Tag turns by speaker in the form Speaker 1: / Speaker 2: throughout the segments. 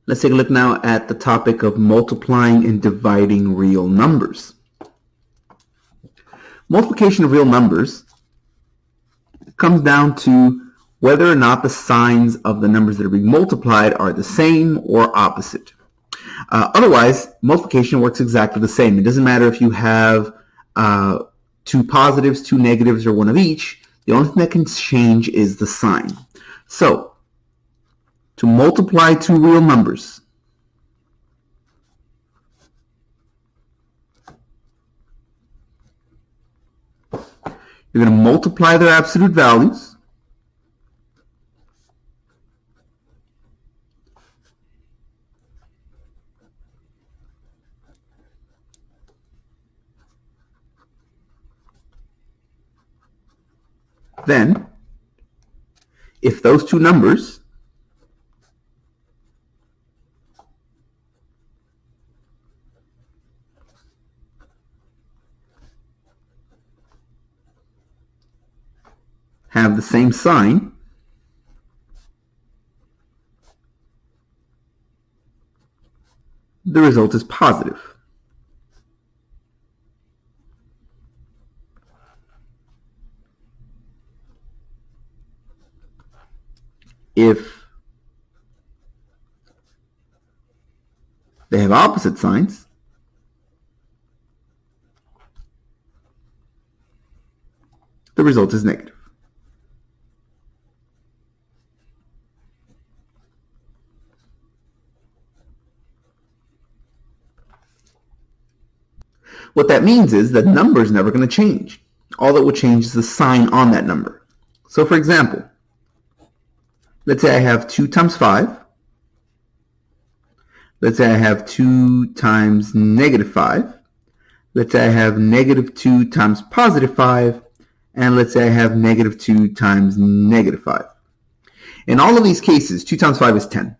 Speaker 1: Let's take a look now at the topic of multiplying and dividing real numbers. Multiplication of real numbers comes down to whether or not the signs of the numbers that are being multiplied are the same or opposite. Otherwise, multiplication works exactly the same. It doesn't matter if you have two positives, two negatives, or one of each. The only thing that can change is the sign. So, to multiply two real numbers, you're going to multiply their absolute values. Then, if those two numbers have the same sign, the result is positive. If they have opposite signs, the result is negative. What that means is that number is never going to change. All that will change is the sign on that number. So for example, let's say I have 2 times 5. Let's say I have 2 times negative 5. Let's say I have negative 2 times positive 5. And let's say I have negative 2 times negative 5. In all of these cases, 2 times 5 is 10.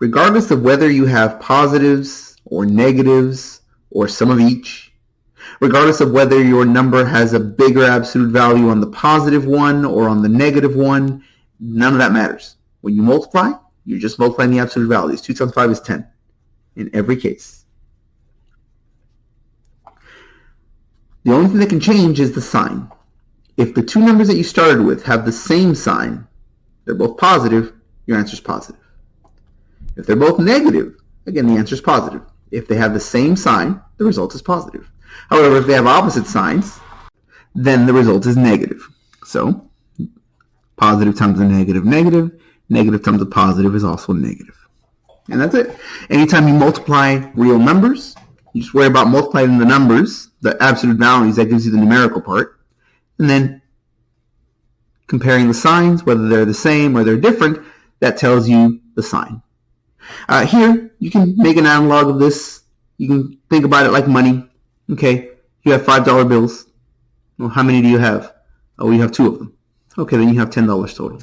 Speaker 1: Regardless of whether you have positives or negatives or some of each, regardless of whether your number has a bigger absolute value on the positive one or on the negative one, none of that matters. When you multiply, you're just multiplying the absolute values. 2 times 5 is 10 in every case. The only thing that can change is the sign. If the two numbers that you started with have the same sign, they're both positive, your answer is positive. If they're both negative, again, the answer is positive. If they have the same sign, the result is positive. However, if they have opposite signs, then the result is negative. So, positive times a negative, negative. Negative times a positive is also negative. And that's it. Anytime you multiply real numbers, you just worry about multiplying the numbers, the absolute values, that gives you the numerical part. And then comparing the signs, whether they're the same or they're different, that tells you the sign. Here, you can make an analog of this. You can think about it like money. Okay, you have $5 bills. Well, how many do you have? Oh, you have 2 of them. Okay, then you have $10 total.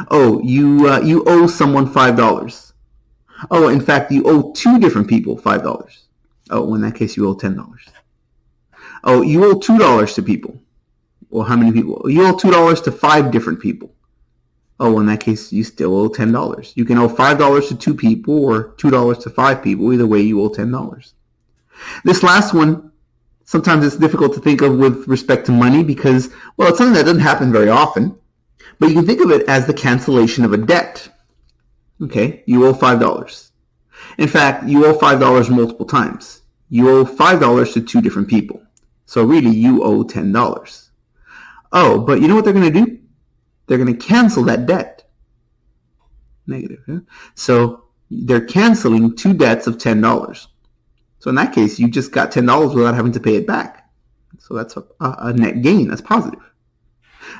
Speaker 1: Oh, you owe someone $5. Oh, in fact, you owe 2 different people $5. Oh, in that case, you owe $10. Oh, you owe $2 to people. Well, how many people? You owe $2 to 5 different people. Oh, in that case, you still owe $10. You can owe $5 to 2 people or $2 to 5 people. Either way, you owe $10. This last one, sometimes it's difficult to think of with respect to money because, well, it's something that doesn't happen very often. But you can think of it as the cancellation of a debt. Okay, you owe $5. In fact, you owe $5 multiple times. You owe $5 to 2 different people. So really, you owe $10. Oh, but you know what they're going to do? They're going to cancel that debt. Negative. Yeah? So they're canceling 2 debts of $10. So in that case, you just got $10 without having to pay it back. So that's a net gain. That's positive.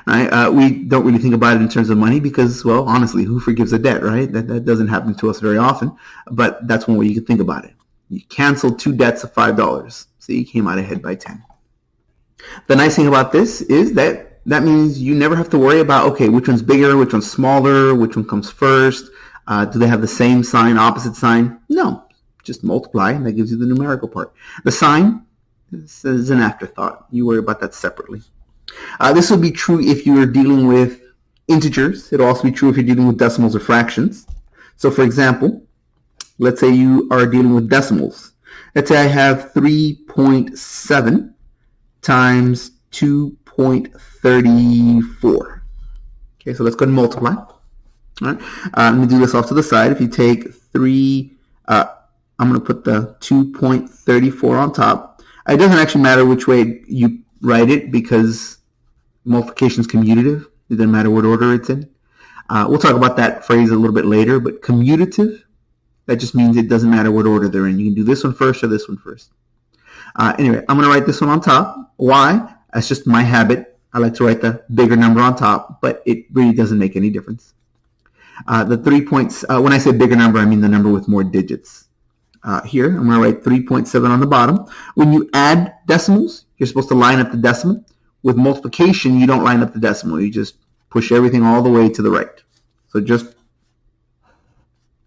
Speaker 1: Right? We don't really think about it in terms of money because, well, honestly, who forgives a debt, right? That doesn't happen to us very often. But that's one way you can think about it. You canceled 2 debts of $5. So you came out ahead by 10. The nice thing about this is that means you never have to worry about, okay, which one's bigger, which one's smaller, which one comes first. Do they have the same sign, opposite sign? No, just multiply, and that gives you the numerical part. The sign is an afterthought. You worry about that separately. This will be true if you're dealing with integers. It'll also be true if you're dealing with decimals or fractions. So for example, let's say you are dealing with decimals. Let's say I have 3.7 times 2.34. Okay, so let's go ahead and multiply. All right. Let me do this off to the side. If you take 3, I'm going to put the 2.34 on top. It doesn't actually matter which way you write it because multiplication is commutative. It doesn't matter what order it's in. We'll talk about that phrase a little bit later, but commutative, that just means it doesn't matter what order they're in. You can do this one first or this one first. Anyway, I'm going to write this one on top. Why? That's just my habit. I like to write the bigger number on top, but it really doesn't make any difference. The 3 points, when I say bigger number, I mean the number with more digits. Here, I'm going to write 3.7 on the bottom. When you add decimals, you're supposed to line up the decimal. With multiplication, you don't line up the decimal. You just push everything all the way to the right. So just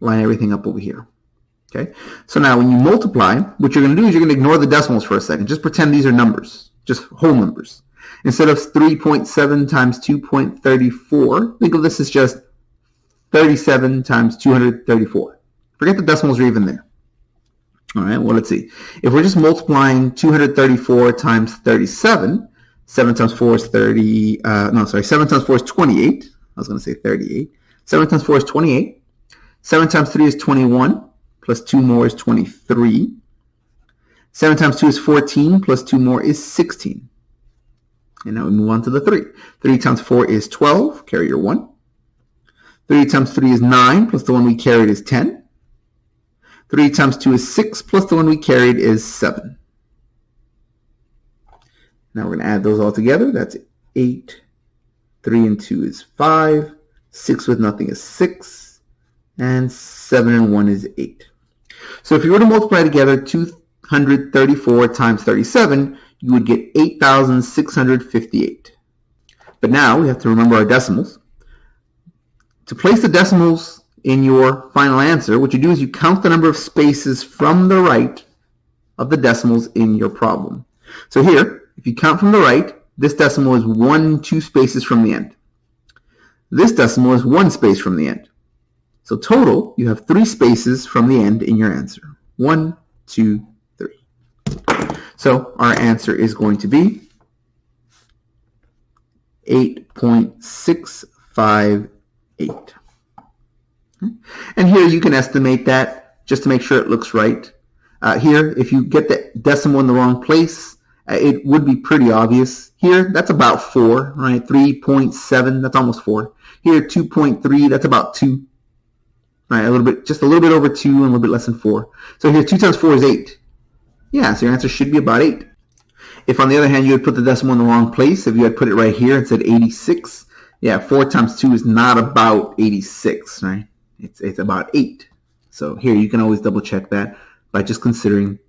Speaker 1: line everything up over here. Okay. So now when you multiply, what you're going to do is you're going to ignore the decimals for a second. Just pretend these are numbers, just whole numbers. Instead of 3.7 times 2.34, think of this as just 37 times 234. Forget the decimals are even there. All right, well, let's see. If we're just multiplying 234 times 37, 7 times 4 is 30, 7 times 4 is 28. I was going to say 38. 7 times 4 is 28. 7 times 3 is 21, plus 2 more is 23. 7 times 2 is 14, plus 2 more is 16. And now we move on to the 3. 3 times 4 is 12, carry your 1. 3 times 3 is 9, plus the one we carried is 10. 3 times 2 is 6, plus the one we carried is 7. Now we're going to add those all together. That's 8. 3 and 2 is 5. 6 with nothing is 6. And 7 and 1 is 8. So if you were to multiply together 234 times 37, you would get 8,658. But now we have to remember our decimals. To place the decimals in your final answer, what you do is you count the number of spaces from the right of the decimals in your problem. So here, if you count from the right, this decimal is 2 spaces from the end. This decimal is 1 space from the end. So total, you have 3 spaces from the end in your answer. 1, 2, 3. So our answer is going to be 8.658. And here you can estimate that just to make sure it looks right. Here, if you get the decimal in the wrong place, it would be pretty obvious. Here, that's about 4, right? 3.7, that's almost 4. Here, 2.3, that's about 2. Right, just a little bit over 2 and a little bit less than 4. So here, 2 times 4 is 8. Yeah, so your answer should be about 8. If on the other hand you had put the decimal in the wrong place, if you had put it right here and said 86, yeah, 4 times 2 is not about 86, right? It's about 8. So here you can always double check that by just considering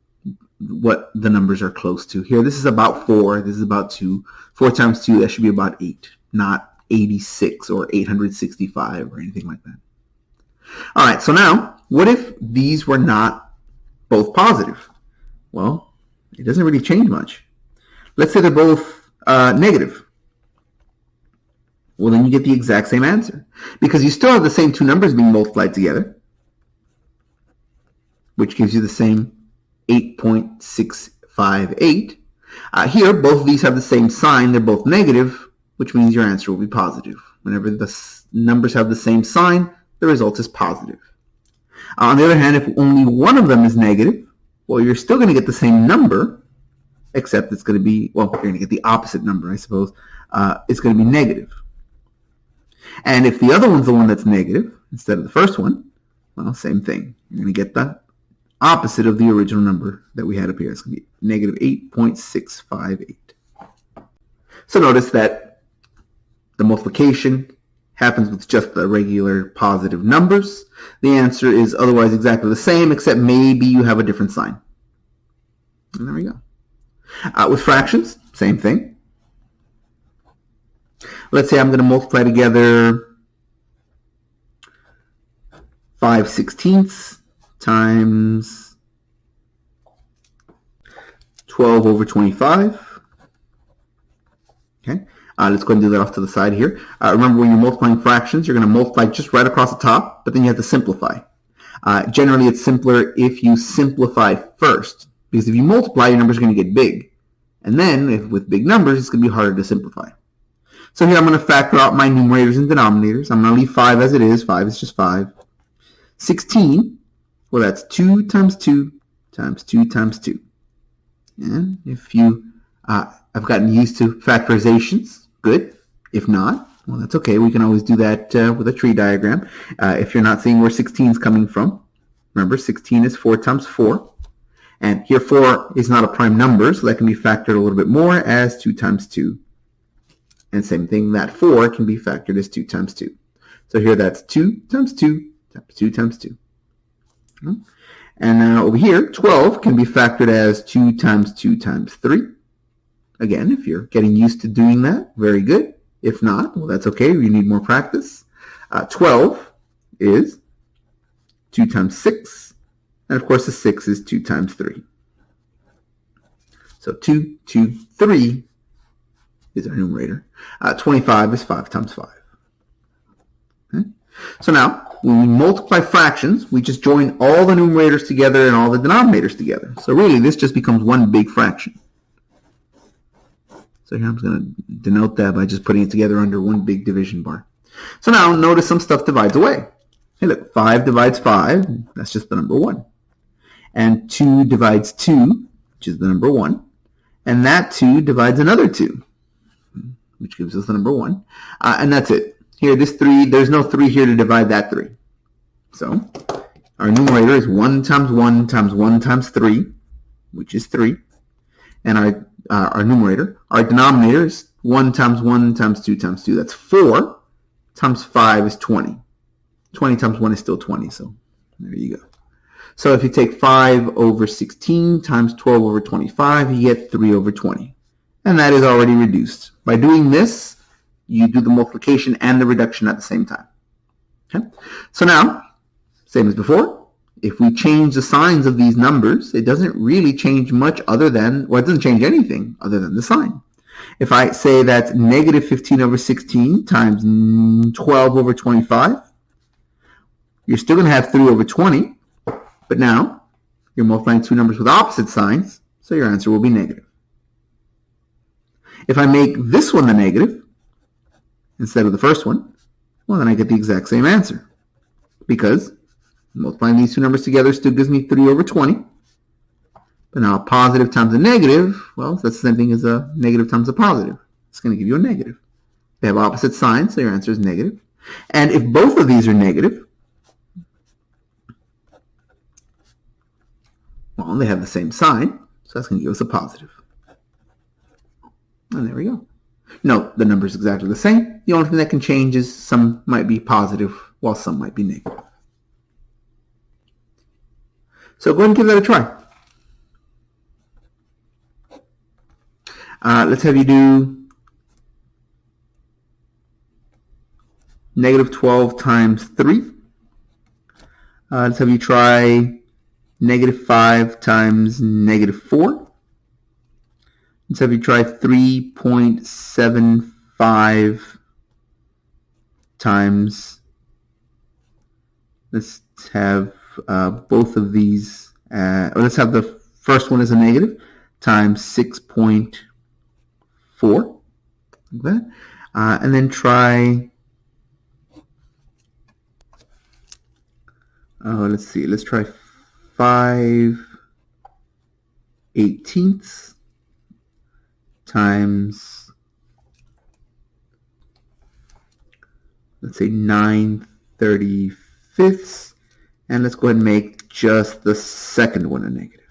Speaker 1: what the numbers are close to. Here, this is about 4. This is about 2. 4 times 2, that should be about 8, not 86 or 865 or anything like that. All right, so now, what if these were not both positive? Well, it doesn't really change much. Let's say they're both negative. Well, then you get the exact same answer because you still have the same 2 numbers being multiplied together, which gives you the same 8.658. Here, both of these have the same sign. They're both negative, which means your answer will be positive. Whenever the numbers have the same sign, the result is positive. On the other hand, if only one of them is negative, well, you're still going to get the same number, except it's going to be, well, you're going to get the opposite number, I suppose. It's going to be negative. And if the other one's the one that's negative, instead of the first one, well, same thing. You're going to get the opposite of the original number that we had up here. It's going to be negative 8.658. So notice that the multiplication happens with just the regular positive numbers. The answer is otherwise exactly the same, except maybe you have a different sign. And there we go. With fractions, same thing. Let's say I'm going to multiply together 5/16 times 12 over 25. Okay. Let's go ahead and do that off to the side here. Remember, when you're multiplying fractions, you're going to multiply just right across the top, but then you have to simplify. Generally, it's simpler if you simplify first, because if you multiply, your numbers are going to get big. And then, with big numbers, it's going to be harder to simplify. So here I'm going to factor out my numerators and denominators. I'm going to leave 5 as it is. 5 is just 5. 16, well, that's 2 times 2 times 2 times 2. And if you have gotten used to factorizations, good. If not, well, that's okay. We can always do that with a tree diagram. If you're not seeing where 16 is coming from, remember 16 is 4 times 4. And here 4 is not a prime number, so that can be factored a little bit more as 2 times 2. And same thing, that 4 can be factored as 2 times 2. So here that's 2 times 2 times 2 times 2. And then over here, 12 can be factored as 2 times 2 times 3. Again, if you're getting used to doing that, very good. If not, well, that's okay. You need more practice. 12 is 2 times 6. And of course, the 6 is 2 times 3. So 2, 2, 3 is our numerator. 25 is 5 times 5. Okay? So now, when we multiply fractions, we just join all the numerators together and all the denominators together. So really, this just becomes one big fraction. So here I'm just going to denote that by just putting it together under one big division bar. So now, notice some stuff divides away. Hey, look, 5 divides 5. That's just the number 1. And 2 divides 2, which is the number 1. And that 2 divides another 2, which gives us the number 1. And that's it. Here, this 3, there's no 3 here to divide that 3. So our numerator is 1 times 1 times 1 times 3, which is 3. And our numerator, our denominator is 1 times 1 times 2 times 2. That's 4 times 5 is 20. 20 times 1 is still 20, so there you go. So if you take 5 over 16 times 12 over 25, you get 3 over 20. And that is already reduced. By doing this, you do the multiplication and the reduction at the same time. Okay? So now, same as before, if we change the signs of these numbers, it doesn't really change much other than, well, it doesn't change anything other than the sign. If I say that's negative 15 over 16 times 12 over 25, you're still going to have 3 over 20, but now you're multiplying two numbers with opposite signs, so your answer will be negative. If I make this one the negative instead of the first one, well, then I get the exact same answer, because multiplying these two numbers together still gives me 3 over 20. But now a positive times a negative, well, that's the same thing as a negative times a positive. It's going to give you a negative. They have opposite signs, so your answer is negative. And if both of these are negative, well, they have the same sign, so that's going to give us a positive. And there we go. Note, the number is exactly the same. The only thing that can change is some might be positive while some might be negative. So go ahead and give that a try. Let's have you do negative 12 times 3. Let's have you try negative 5 times negative 4. Let's have you try 3.75 times, let's have both of these, or let's have the first one as a negative, times 6.4, like that. And then try, let's see, let's try 5/18 times, let's say 9/35, and let's go ahead and make just the second one a negative.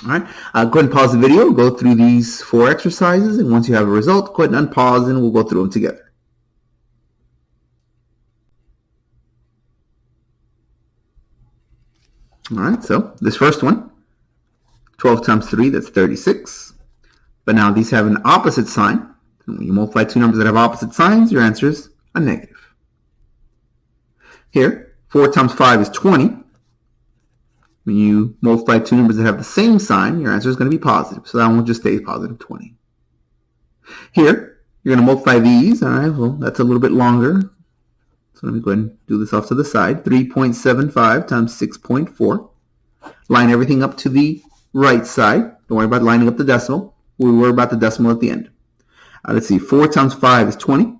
Speaker 1: All right, go ahead and pause the video, go through these 4 exercises, and once you have a result, go ahead and unpause and we'll go through them together. All right, so this first one, 12 times 3, that's 36. But now these have an opposite sign. When you multiply two numbers that have opposite signs, your answer is a negative. Here, 4 times 5 is 20. When you multiply two numbers that have the same sign, your answer is going to be positive. So that one will just stay positive 20. Here, you're going to multiply these. All right, well, that's a little bit longer. So let me go ahead and do this off to the side. 3.75 times 6.4. Line everything up to the right side. Don't worry about lining up the decimal. We'll worry about the decimal at the end. Let's see. 4 times 5 is 20.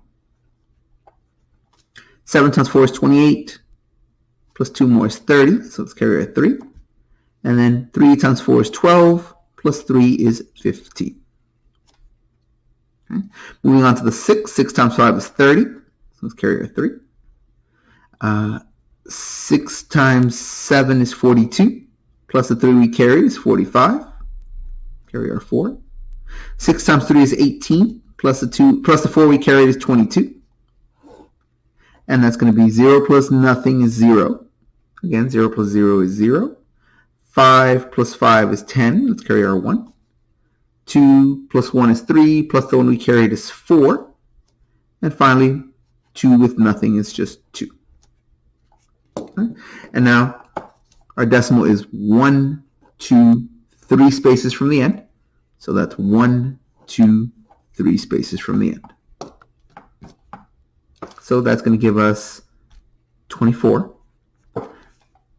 Speaker 1: 7 times 4 is 28. Plus 2 more is 30. So let's carry our 3. And then 3 times 4 is 12. Plus 3 is 15. Okay. Moving on to the 6. 6 times 5 is 30. So let's carry our 3. 6 times 7 is 42. Plus the 3 we carried is 45. Carry our 4. 6 times 3 is 18. Plus the 4 we carried is 22. And that's going to be 0 plus nothing is 0. Again, 0 plus 0 is 0. 5 plus 5 is 10. Let's carry our 1. 2 plus 1 is 3. Plus the 1 we carried is 4. And finally, 2 with nothing is just 2. Okay. And now our decimal is 1, 2, 3 spaces from the end. So that's 1, 2, 3 spaces from the end. So that's going to give us 24.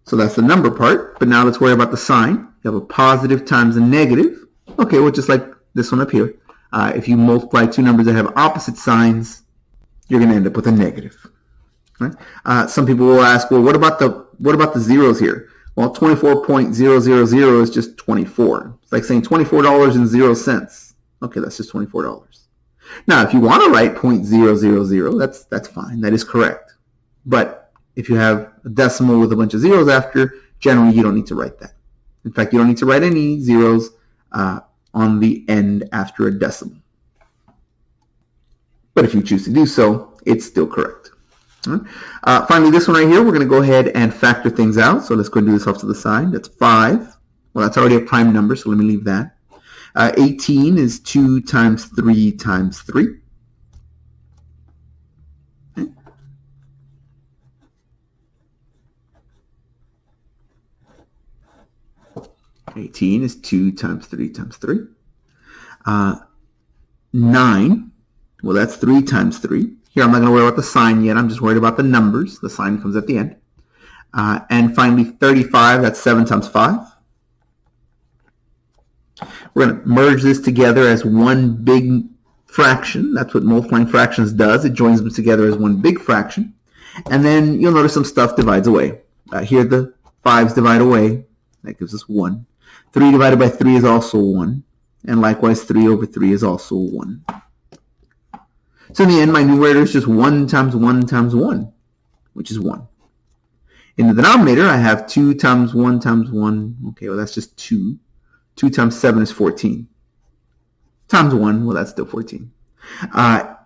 Speaker 1: So that's the number part. But now let's worry about the sign. You have a positive times a negative. Okay, well, just like this one up here. If you multiply two numbers that have opposite signs, you're going to end up with a negative. Right? Some people will ask, well, what about the zeros here? Well, 24.000 is just 24. It's like saying $24.00. Okay, that's just $24. Now, if you want to write 0.000, that's fine. That is correct. But if you have a decimal with a bunch of zeros after, generally you don't need to write that. In fact, you don't need to write any zeros on the end after a decimal. But if you choose to do so, it's still correct. Finally, this one right here, we're going to go ahead and factor things out. So let's go and do this off to the side. That's 5. Well, that's already a prime number, so let me leave that. 18 is 2 times 3 times 3. Okay. 18 is 2 times 3 times 3. 9, well, that's 3 times 3. Here, I'm not going to worry about the sign yet. I'm just worried about the numbers. The sign comes at the end. And finally, 35, that's 7 times 5. We're going to merge this together as one big fraction. That's what multiplying fractions does. It joins them together as one big fraction. And then you'll notice some stuff divides away. Here, the 5s divide away. That gives us 1. 3 divided by 3 is also 1. And likewise, 3 over 3 is also 1. So in the end, my numerator is just 1 times 1 times 1, which is 1. In the denominator, I have 2 times 1 times 1. Okay, well, that's just 2. 2 times 7 is 14. Times 1, well, that's still 14. A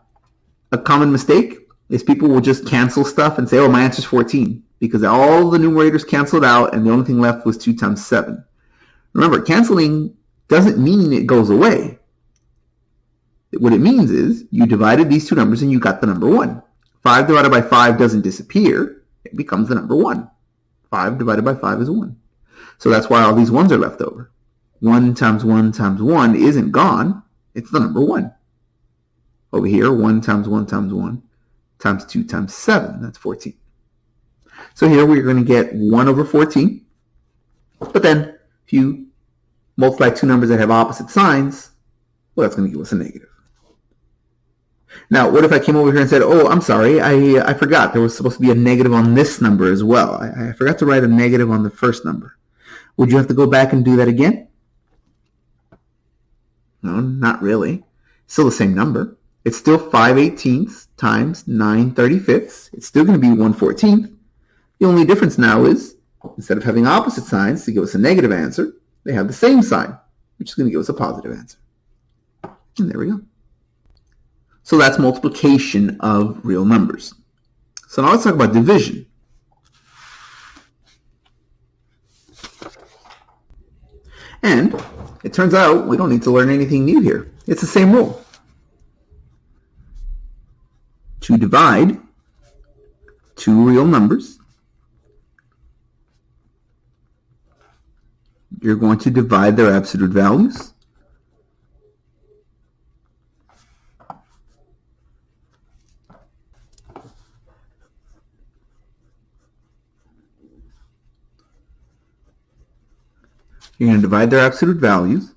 Speaker 1: common mistake is people will just cancel stuff and say, oh, my answer is 14, because all the numerators canceled out and the only thing left was 2 times 7. Remember, canceling doesn't mean it goes away. What it means is you divided these two numbers and you got the number 1. 5 divided by 5 doesn't disappear. It becomes the number 1. 5 divided by 5 is 1. So that's why all these 1s are left over. 1 times 1 times 1 isn't gone. It's the number 1. Over here, 1 times 1 times 1 times 2 times 7. That's 14. So here we're going to get 1 over 14. But then if you multiply two numbers that have opposite signs, well, that's going to give us a negative. Now, what if I came over here and said, oh, I'm sorry, I forgot. There was supposed to be a negative on this number as well. I forgot to write a negative on the first number. Would you have to go back and do that again? No, not really. Still the same number. It's still 5/18 times 9/35. It's still going to be 1/14. The only difference now is, instead of having opposite signs to give us a negative answer, they have the same sign, which is going to give us a positive answer. And there we go. So that's multiplication of real numbers. So now let's talk about division. And it turns out we don't need to learn anything new here. It's the same rule. To divide two real numbers, you're going to divide their absolute values You're going to divide their absolute values.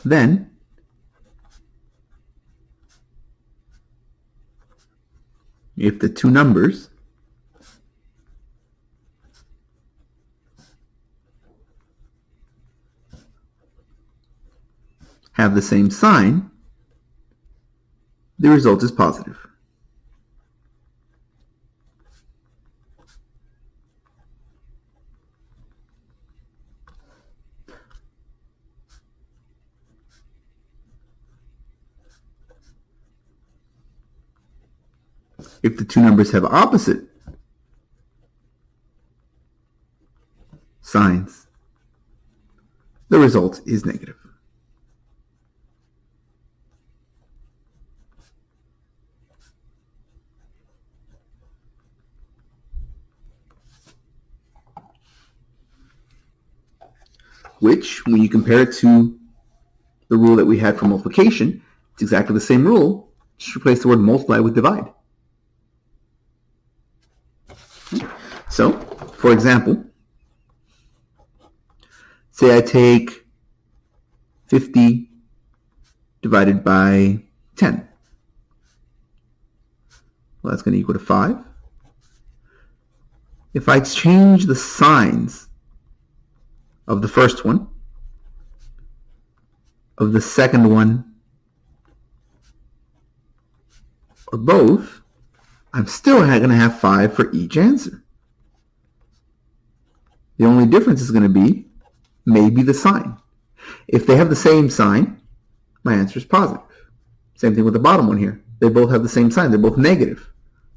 Speaker 1: Then if the two numbers have the same sign, the result is positive. If the two numbers have opposite signs, the result is negative. Which, when you compare it to the rule that we had for multiplication, it's exactly the same rule. Just replace the word multiply with divide. So, for example, say I take 50 divided by 10. Well, that's going to equal to 5. If I change the signs of the first one, of the second one, or both, I'm still going to have 5 for each answer. The only difference is going to be maybe the sign. If they have the same sign, my answer is positive. Same thing with the bottom one here. They both have the same sign. They're both negative.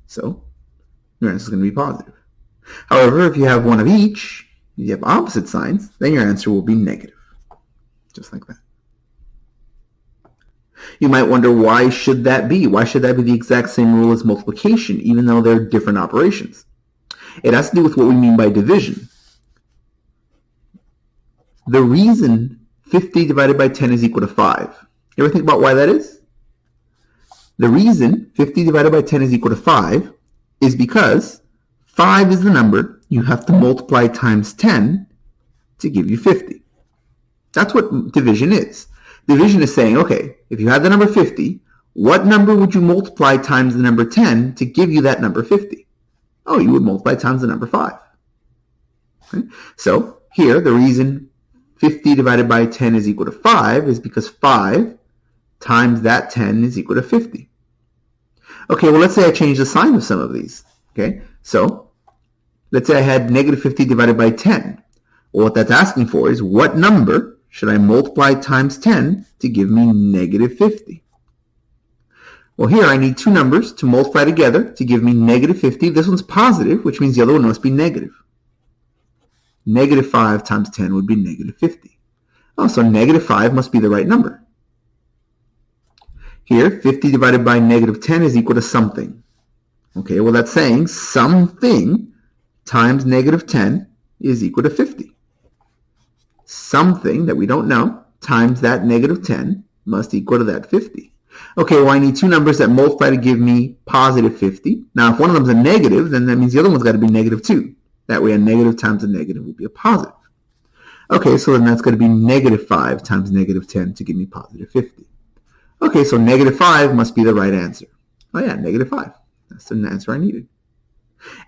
Speaker 1: So your answer is going to be positive. However, if you have one of each, you have opposite signs, then your answer will be negative. Just like that. You might wonder, why should that be? Why should that be the exact same rule as multiplication, even though they're different operations? It has to do with what we mean by division. The reason 50 divided by 10 is equal to 5. You ever think about why that is? The reason 50 divided by 10 is equal to 5 is because 5 is the number you have to multiply times 10 to give you 50. That's what division is. Division is saying, okay, if you had the number 50, what number would you multiply times the number 10 to give you that number 50? Oh, you would multiply times the number 5. Okay? So here, the reason 50 divided by 10 is equal to 5 is because 5 times that 10 is equal to 50. Okay, well, let's say I change the sign of some of these. Okay, so let's say I had negative 50 divided by 10. Well, what that's asking for is, what number should I multiply times 10 to give me negative 50? Well, here I need two numbers to multiply together to give me negative 50. This one's positive, which means the other one must be negative. Negative 5 times 10 would be negative 50. Oh, so negative 5 must be the right number. Here, 50 divided by negative 10 is equal to something. Okay, well, that's saying something times negative 10 is equal to 50. Something that we don't know times that negative 10 must equal to that 50. Okay, well, I need two numbers that multiply to give me positive 50. Now, if one of them is a negative, then that means the other one's got to be negative 2. That way, a negative times a negative will be a positive. Okay, so then that's going to be negative 5 times negative 10 to give me positive 50. Okay, so negative 5 must be the right answer. Oh yeah, negative 5. That's the answer I needed.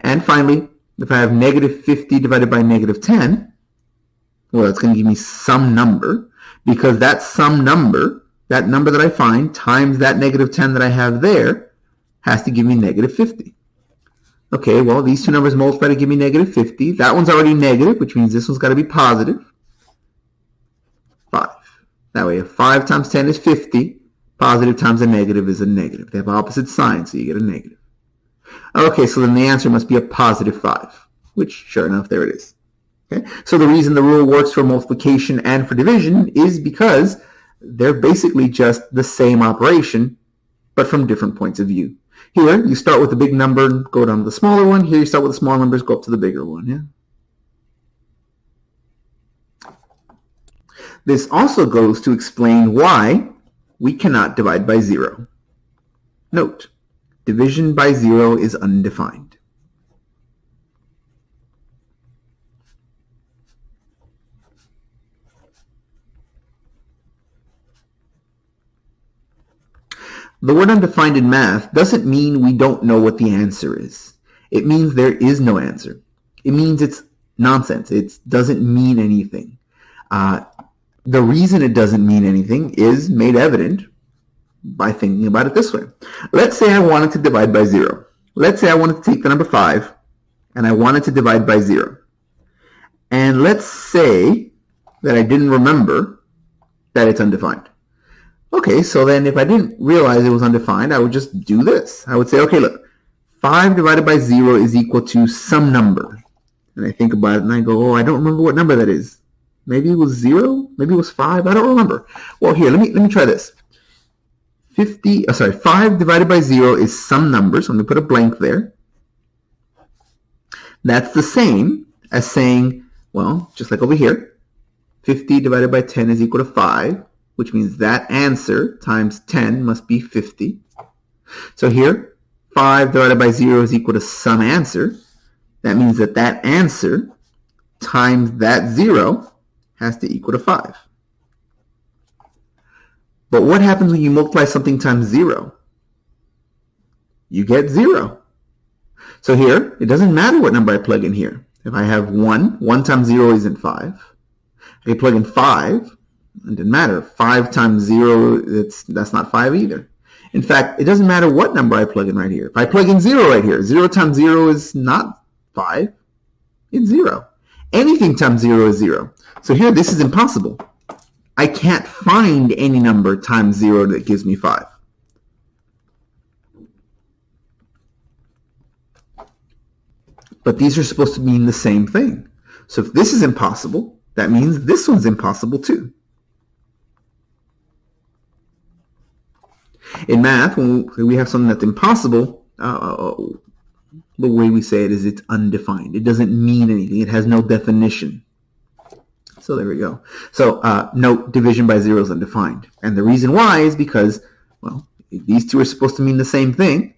Speaker 1: And finally, if I have negative 50 divided by negative 10, well, that's going to give me some number, because that some number, that number that I find, times that negative 10 that I have there, has to give me negative 50. Okay, well, these two numbers multiply to give me negative 50. That one's already negative, which means this one's got to be positive. 5. That way, if 5 times 10 is 50, positive times a negative is a negative. They have opposite signs, so you get a negative. Okay, so then the answer must be a positive 5, which, sure enough, there it is. Okay? So the reason the rule works for multiplication and for division is because they're basically just the same operation, but from different points of view. Here, you start with the big number and go down to the smaller one. Here, you start with the small numbers, go up to the bigger one. Yeah. This also goes to explain why we cannot divide by 0. Note, division by 0 is undefined. The word undefined in math doesn't mean we don't know what the answer is. It means there is no answer. It means it's nonsense. It doesn't mean anything. The reason it doesn't mean anything is made evident by thinking about it this way. Let's say I wanted to divide by 0. Let's say I wanted to take the number 5 and I wanted to divide by 0. And let's say that I didn't remember that it's undefined. Okay, so then if I didn't realize it was undefined, I would just do this. I would say, okay, look, 5 divided by 0 is equal to some number. And I think about it and I go, oh, I don't remember what number that is. Maybe it was 0, maybe it was 5, I don't remember. Well, here, let me try this. 5 divided by 0 is some number, so I'm going to put a blank there. That's the same as saying, well, just like over here, 50 divided by 10 is equal to 5, which means that answer times 10 must be 50. So here, 5 divided by 0 is equal to some answer. That means that that answer times that 0 has to equal to 5. But what happens when you multiply something times 0? You get 0. So here, it doesn't matter what number I plug in here. If I have 1 times 0 isn't 5. I plug in 5, it doesn't matter. 5 times 0, that's not 5 either. In fact, it doesn't matter what number I plug in right here. If I plug in 0 right here, 0 times 0 is not 5. It's 0. Anything times 0 is 0. So here, this is impossible. I can't find any number times 0 that gives me 5. But these are supposed to mean the same thing. So if this is impossible, that means this one's impossible too. In math, when we have something that's impossible, the way we say it is it's undefined. It doesn't mean anything. It has no definition. So there we go. So note, division by 0 is undefined. And the reason why is because, well, if these two are supposed to mean the same thing,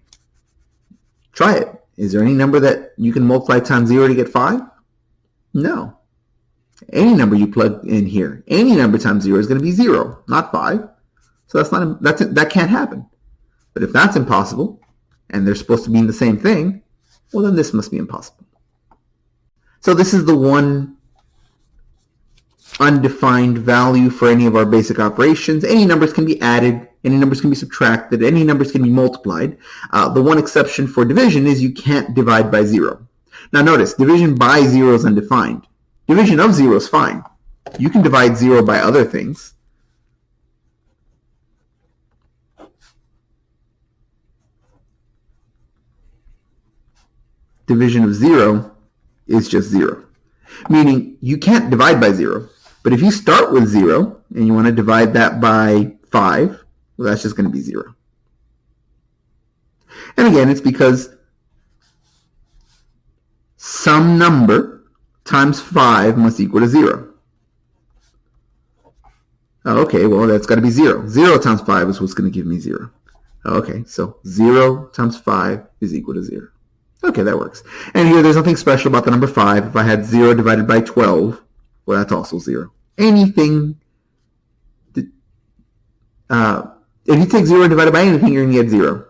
Speaker 1: try it. Is there any number that you can multiply times 0 to get 5? No. Any number you plug in here, any number times 0 is going to be 0, not 5. So that can't happen. But if that's impossible, and they're supposed to mean the same thing, well, then this must be impossible. So this is the one undefined value for any of our basic operations. Any numbers can be added, any numbers can be subtracted, any numbers can be multiplied. The one exception for division is you can't divide by 0. Now notice, division by 0 is undefined. Division of 0 is fine. You can divide 0 by other things. Division of 0 is just 0. Meaning you can't divide by 0. But if you start with 0 and you want to divide that by 5, well, that's just going to be 0. And again, it's because some number times 5 must equal to 0. Okay, well, that's got to be 0. 0 times 5 is what's going to give me 0. Okay, so 0 times 5 is equal to 0. Okay, that works. And here, there's nothing special about the number 5. If I had 0 divided by 12, well, that's also 0. Anything, if you take 0 divided by anything, you're going to get 0.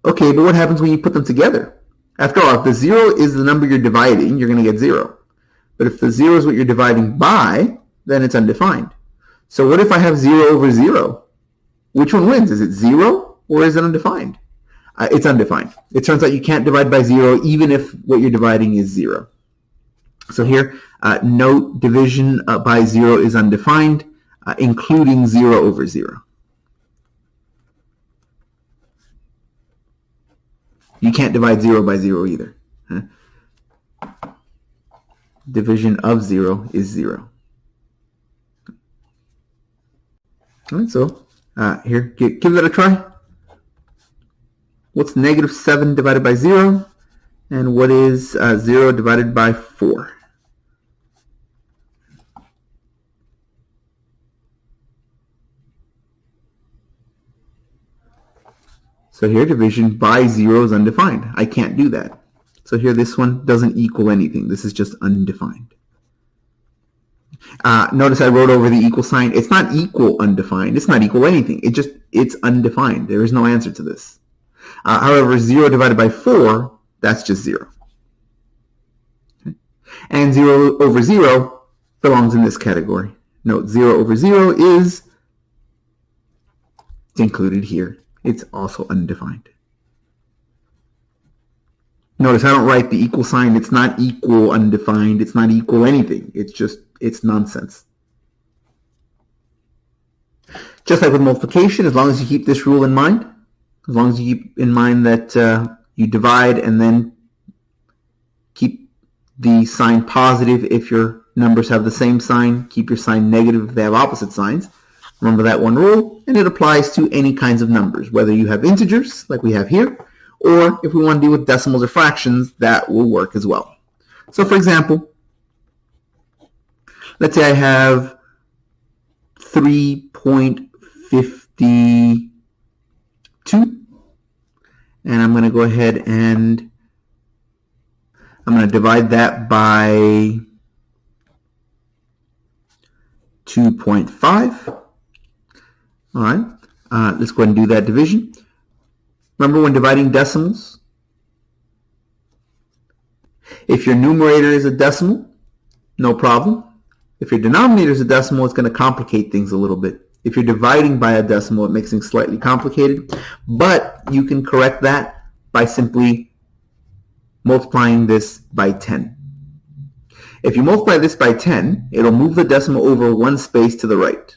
Speaker 1: Okay, but what happens when you put them together? After all, if the 0 is the number you're dividing, you're going to get 0. But if the 0 is what you're dividing by, then it's undefined. So what if I have 0 over 0? Which one wins? Is it 0 or is it undefined? It's undefined. It turns out you can't divide by 0 even if what you're dividing is 0. So here, note division by 0 is undefined, including 0 over 0. You can't divide 0 by 0 either. Division of 0 is 0. All right, so here, give that a try. What's negative 7 divided by 0? And what is 0 divided by 4? So here, division by 0 is undefined. I can't do that. So here, this one doesn't equal anything. This is just undefined. Notice I wrote over the equal sign. It's not equal undefined. It's not equal anything. It's undefined. There is no answer to this. However, 0 divided by 4, that's just 0. Okay. And 0 over 0 belongs in this category. Note 0 over 0 is included here. It's also undefined. Notice I don't write the equal sign. It's not equal undefined. It's not equal anything. It's nonsense. Just like with multiplication, as long as you keep this rule in mind, as long as you keep in mind that you divide and then keep the sign positive if your numbers have the same sign, keep your sign negative if they have opposite signs. Remember that one rule, and it applies to any kinds of numbers, whether you have integers like we have here, or if we want to deal with decimals or fractions, that will work as well. So for example, let's say I have 3.52, and I'm going to go ahead and I'm going to divide that by 2.5. All right, let's go ahead and do that division. Remember when dividing decimals, if your numerator is a decimal, no problem. If your denominator is a decimal, it's going to complicate things a little bit. If you're dividing by a decimal, it makes things slightly complicated, but you can correct that by simply multiplying this by 10. If you multiply this by 10, it'll move the decimal over one space to the right.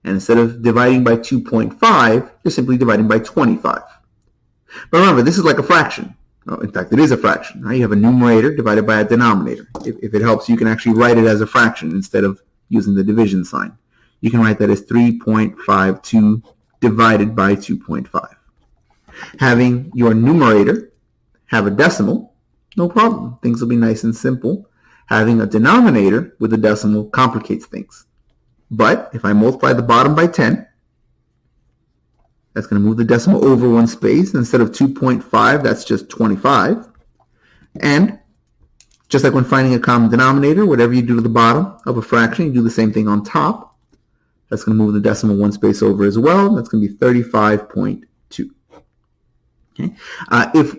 Speaker 1: And instead of dividing by 2.5, you're simply dividing by 25. But remember, this is like a fraction. Well, in fact, it is a fraction. Right? You have a numerator divided by a denominator. If it helps, you can actually write it as a fraction instead of using the division sign. You can write that as 3.52 divided by 2.5. Having your numerator have a decimal, no problem. Things will be nice and simple. Having a denominator with a decimal complicates things. But if I multiply the bottom by 10, that's going to move the decimal over one space. Instead of 2.5, that's just 25. And just like when finding a common denominator, whatever you do to the bottom of a fraction, you do the same thing on top. That's going to move the decimal one space over as well. That's going to be 35.2. Okay. If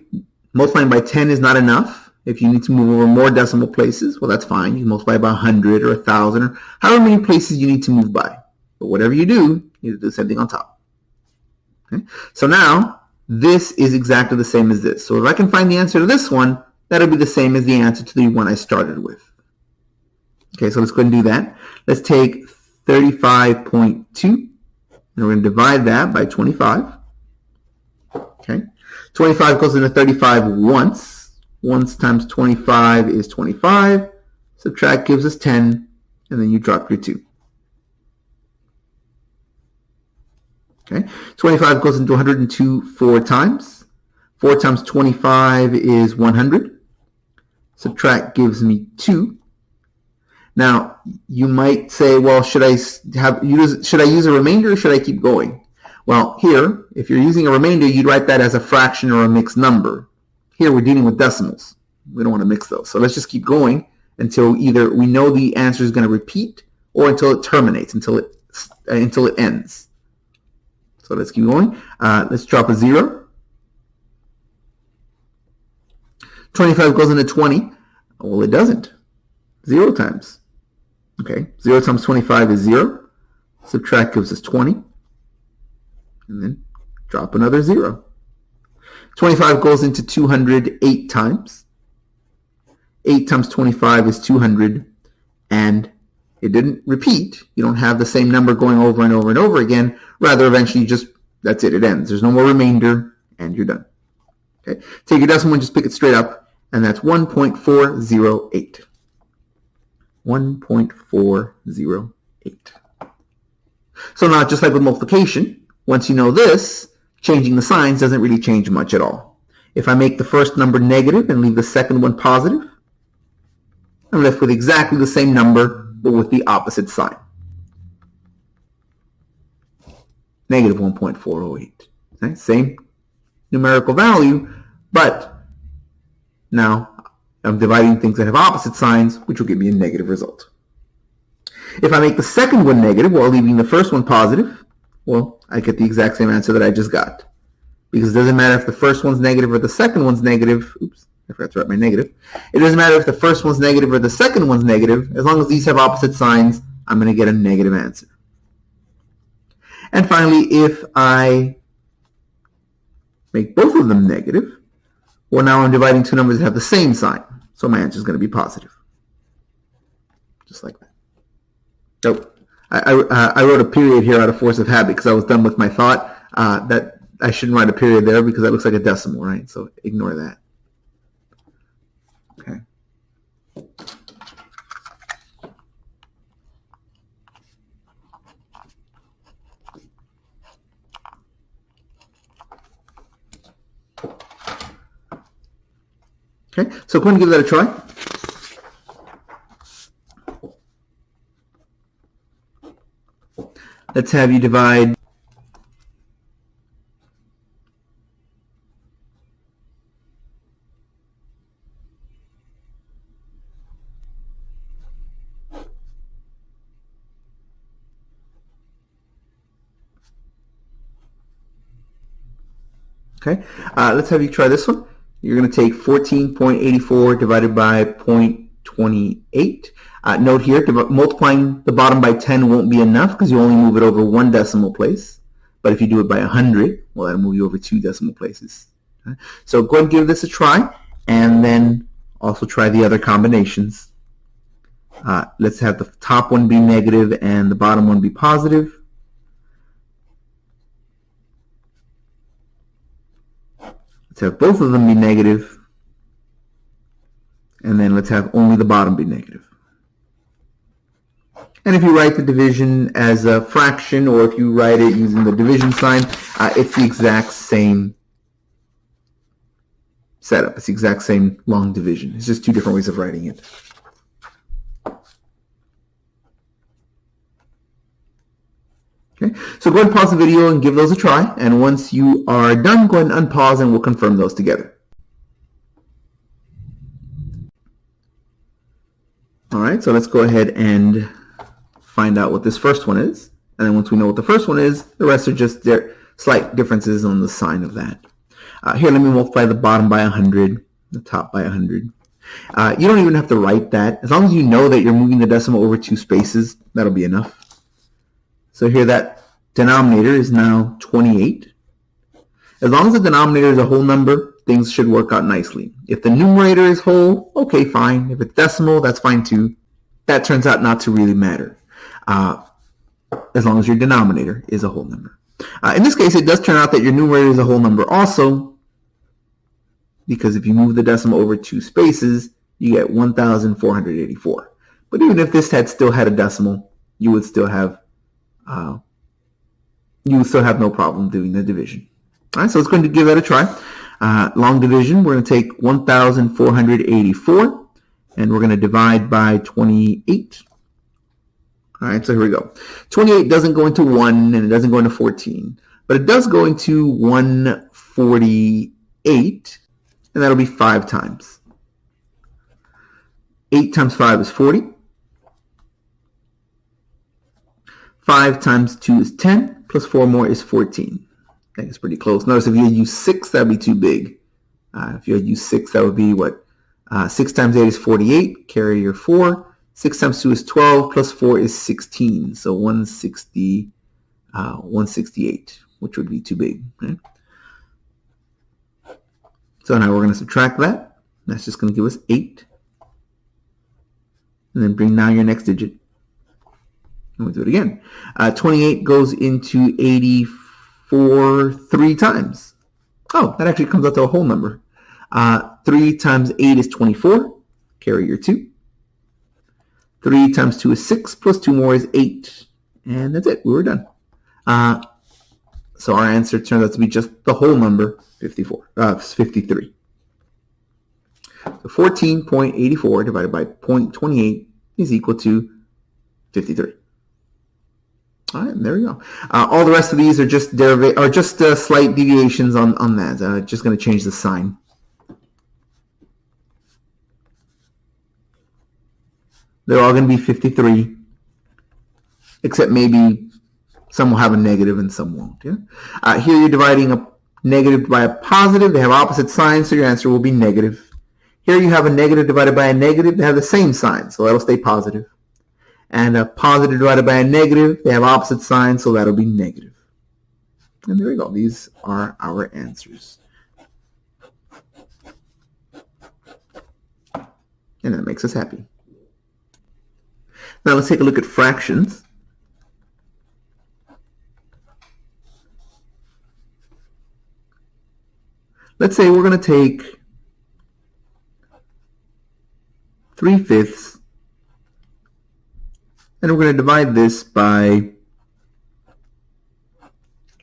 Speaker 1: multiplying by 10 is not enough, if you need to move over more decimal places, well, that's fine. You can multiply by 100 or 1,000 or however many places you need to move by. But whatever you do, you need to do the same thing on top. Okay. So now, this is exactly the same as this. So if I can find the answer to this one, that'll be the same as the answer to the one I started with. Okay, so let's go ahead and do that. Let's take 35.2, and we're going to divide that by 25. Okay, 25 goes into 35 once. Once times 25 is 25. Subtract gives us 10, and then you drop your 2. Okay, 25 goes into 102 4 times. 4 times 25 is 100. Subtract gives me 2. Now, you might say, well, should I use a remainder or should I keep going? Well, here, if you're using a remainder, you'd write that as a fraction or a mixed number. Here, we're dealing with decimals. We don't want to mix those. So let's just keep going until either we know the answer is going to repeat or until it terminates, until it ends. So let's keep going. Let's drop a 0. 25 goes into 20. Well, it doesn't. 0 times. Okay, 0 times 25 is 0. Subtract gives us 20. And then drop another 0. 25 goes into 208 times. 8 times 25 is 200. And it didn't repeat. You don't have the same number going over and over and over again. Rather, eventually, that's it. It ends. There's no more remainder, and you're done. Okay. Take your decimal and just pick it straight up, and that's 1.408. 1.408. So now, just like with multiplication, once you know this, changing the signs doesn't really change much at all. If I make the first number negative and leave the second one positive, I'm left with exactly the same number, but with the opposite sign. Negative 1.408. Okay? Same numerical value, but now I'm dividing things that have opposite signs, which will give me a negative result. If I make the second one negative while leaving the first one positive, well, I get the exact same answer that I just got. Because it doesn't matter if the first one's negative or the second one's negative. Oops, I forgot to write my negative. It doesn't matter if the first one's negative or the second one's negative. As long as these have opposite signs, I'm going to get a negative answer. And finally, if I make both of them negative, well, now I'm dividing two numbers that have the same sign. So my answer is going to be positive. Just like that. So I wrote a period here out of force of habit because I was done with my thought. That I shouldn't write a period there because that looks like a decimal, right? So ignore that. Okay. Okay, so go ahead and give that a try. Let's have you divide Okay, let's have you try this one. You're going to take 14.84 divided by 0.28. Note here, multiplying the bottom by 10 won't be enough because you only move it over one decimal place. But if you do it by 100, well, that'll move you over two decimal places. Okay? So go ahead and give this a try, and then also try the other combinations. Let's have the top one be negative and the bottom one be positive. Let's have both of them be negative, and then let's have only the bottom be negative. And if you write the division as a fraction, or if you write it using the division sign, it's the exact same setup. It's the exact same long division. It's just two different ways of writing it. Okay, so go ahead and pause the video and give those a try. And once you are done, go ahead and unpause and we'll confirm those together. All right, so let's go ahead and find out what this first one is. And then once we know what the first one is, the rest are just slight differences on the sign of that. Here, let me multiply the bottom by 100, the top by 100. You don't even have to write that. As long as you know that you're moving the decimal over two spaces, that'll be enough. So here that denominator is now 28. As long as the denominator is a whole number, things should work out nicely. If the numerator is whole, okay, fine. If it's decimal, that's fine too. That turns out not to really matter, as long as your denominator is a whole number. In this case, it does turn out that your numerator is a whole number also, because if you move the decimal over two spaces, you get 1,484. But even if this had still had a decimal, you would still have no problem doing the division. All right, so let's go ahead and give that a try. Long division, we're going to take 1,484, and we're going to divide by 28. All right, so here we go. 28 doesn't go into 1, and it doesn't go into 14, but it does go into 148, and that'll be 5 times. 8 times 5 is 40. 5 times 2 is 10, plus 4 more is 14. I think it's pretty close. Notice if you had used 6, that would be too big. If you had used 6, that would be what? 6 times 8 is 48, carry your 4. 6 times 2 is 12, plus 4 is 16. So 168, which would be too big. Okay? So now we're going to subtract that. That's just going to give us 8. And then bring down your next digit. And we'll do it again. 28 goes into 84 3 times. Oh, that actually comes out to a whole number. 3 times 8 is 24. Carry your 2. 3 times 2 is 6, plus 2 more is 8. And that's it. We were done. So our answer turns out to be just the whole number, 53. So 14.84 divided by 0.28 is equal to 53. All right, there we go. All the rest of these are just slight deviations on that. Just going to change the sign. They're all going to be 53. except maybe some will have a negative and some won't. Yeah? Here you're dividing a negative by a positive. They have opposite signs, so your answer will be negative. Here you have a negative divided by a negative. They have the same sign, so that'll stay positive. And a positive divided by a negative, they have opposite signs, so that'll be negative. And there we go. These are our answers. And that makes us happy. Now let's take a look at fractions. Let's say we're going to take 3/5 and we're going to divide this by,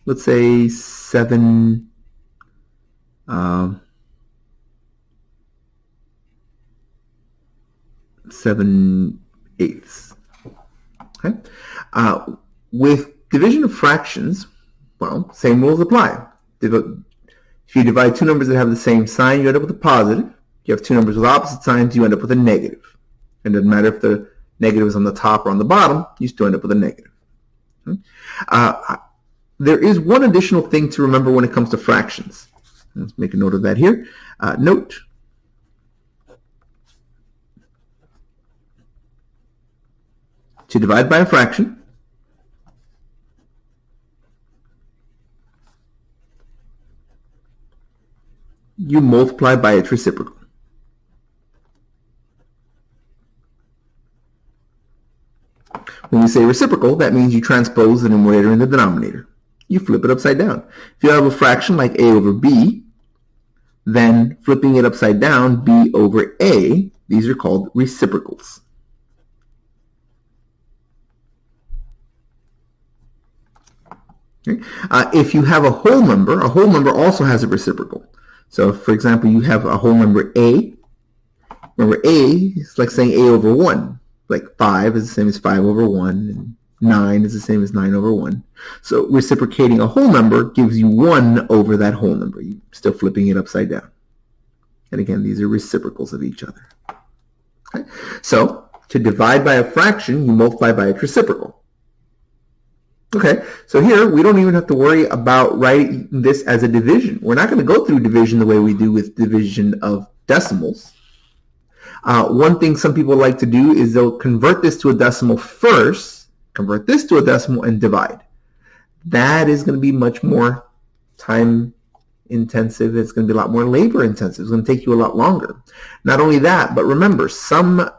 Speaker 1: let's say, 7 7/8. Okay. With division of fractions, well, same rules apply. If you divide two numbers that have the same sign, you end up with a positive. If you have two numbers with opposite signs, you end up with a negative. And it doesn't matter if the negative is on the top or on the bottom, you still end up with a negative. Okay. There is one additional thing to remember when it comes to fractions. Let's make a note of that here. Note to divide by a fraction, you multiply by its reciprocal. When we say reciprocal, that means you transpose the numerator in the denominator. You flip it upside down. If you have a fraction like a over b, then flipping it upside down, b over a, these are called reciprocals. Okay. If you have a whole number also has a reciprocal. So, for example, you have a whole number a. Remember, a is like saying a over 1. Like 5 is the same as 5 over 1, and 9 is the same as 9 over 1. So reciprocating a whole number gives you 1 over that whole number. You're still flipping it upside down. And again, these are reciprocals of each other. Okay? So, to divide by a fraction, you multiply by its reciprocal. Okay, so here we don't even have to worry about writing this as a division. We're not going to go through division the way we do with division of decimals. One thing some people like to do is they'll convert this to a decimal first, convert this to a decimal, and divide. That is going to be much more time intensive. It's going to be a lot more labor intensive. It's going to take you a lot longer. Not only that, but remember, some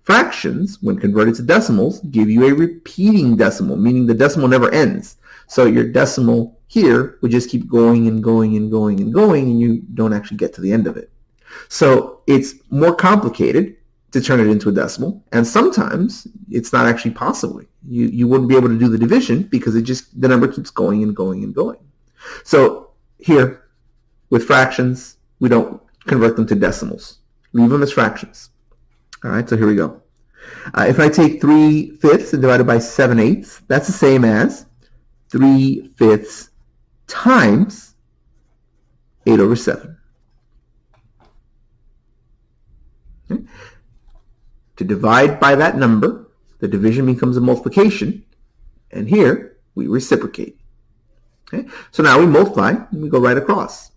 Speaker 1: fractions, when converted to decimals, give you a repeating decimal, meaning the decimal never ends. So your decimal here would just keep going and going and going and going, and you don't actually get to the end of it. So it's more complicated to turn it into a decimal, and sometimes it's not actually possible. You wouldn't be able to do the division because the number keeps going and going and going. So here, with fractions, we don't convert them to decimals. Leave them as fractions. All right, so here we go. If I take 3/5 and divide it by 7/8, that's the same as 3/5 times 8 over 7. Okay. To divide by that number, the division becomes a multiplication, and here we reciprocate. Okay, so now we multiply, and we go right across.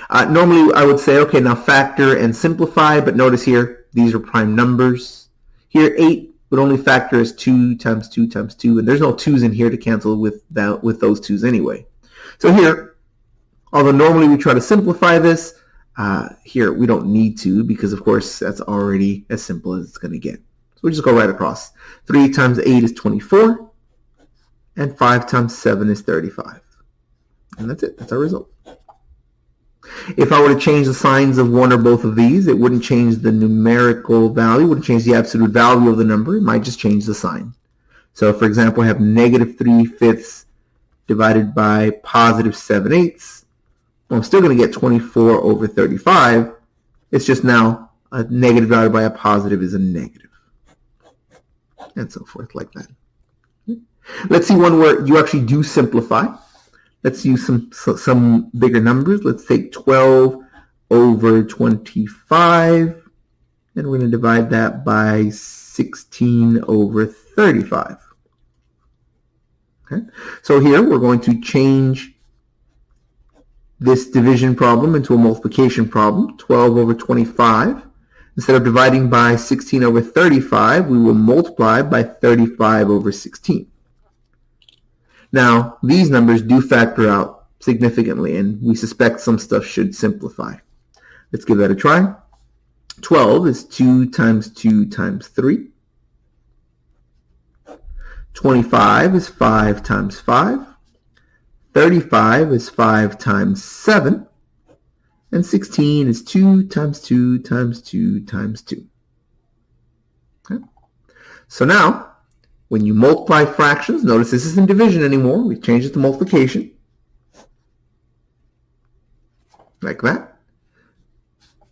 Speaker 1: Normally I would say, okay, now factor and simplify, but notice here, these are prime numbers. Here, 8 would only factor as 2 times 2 times 2, and there's no 2's in here to cancel with those 2's anyway. So here, although normally we try to simplify this, here we don't need to because, of course, that's already as simple as it's going to get. So we just go right across. 3 times 8 is 24, and 5 times 7 is 35. And that's it. That's our result. If I were to change the signs of one or both of these, it wouldn't change the numerical value, it wouldn't change the absolute value of the number, it might just change the sign. So for example, I have negative 3/5 divided by positive 7/8. Well, I'm still going to get 24 over 35. It's just now a negative divided by a positive is a negative. And so forth like that. Let's see one where you actually do simplify. Let's use some bigger numbers. Let's take 12 over 25, and we're going to divide that by 16 over 35. Okay? So here we're going to change this division problem into a multiplication problem, 12 over 25. Instead of dividing by 16 over 35, we will multiply by 35 over 16. Now, these numbers do factor out significantly, and we suspect some stuff should simplify. Let's give that a try. 12 is 2 times 2 times 3. 25 is 5 times 5. 35 is 5 times 7. And 16 is 2 times 2 times 2 times 2. Okay. So now, when you multiply fractions, notice this isn't division anymore. We've changed it to multiplication. Like that.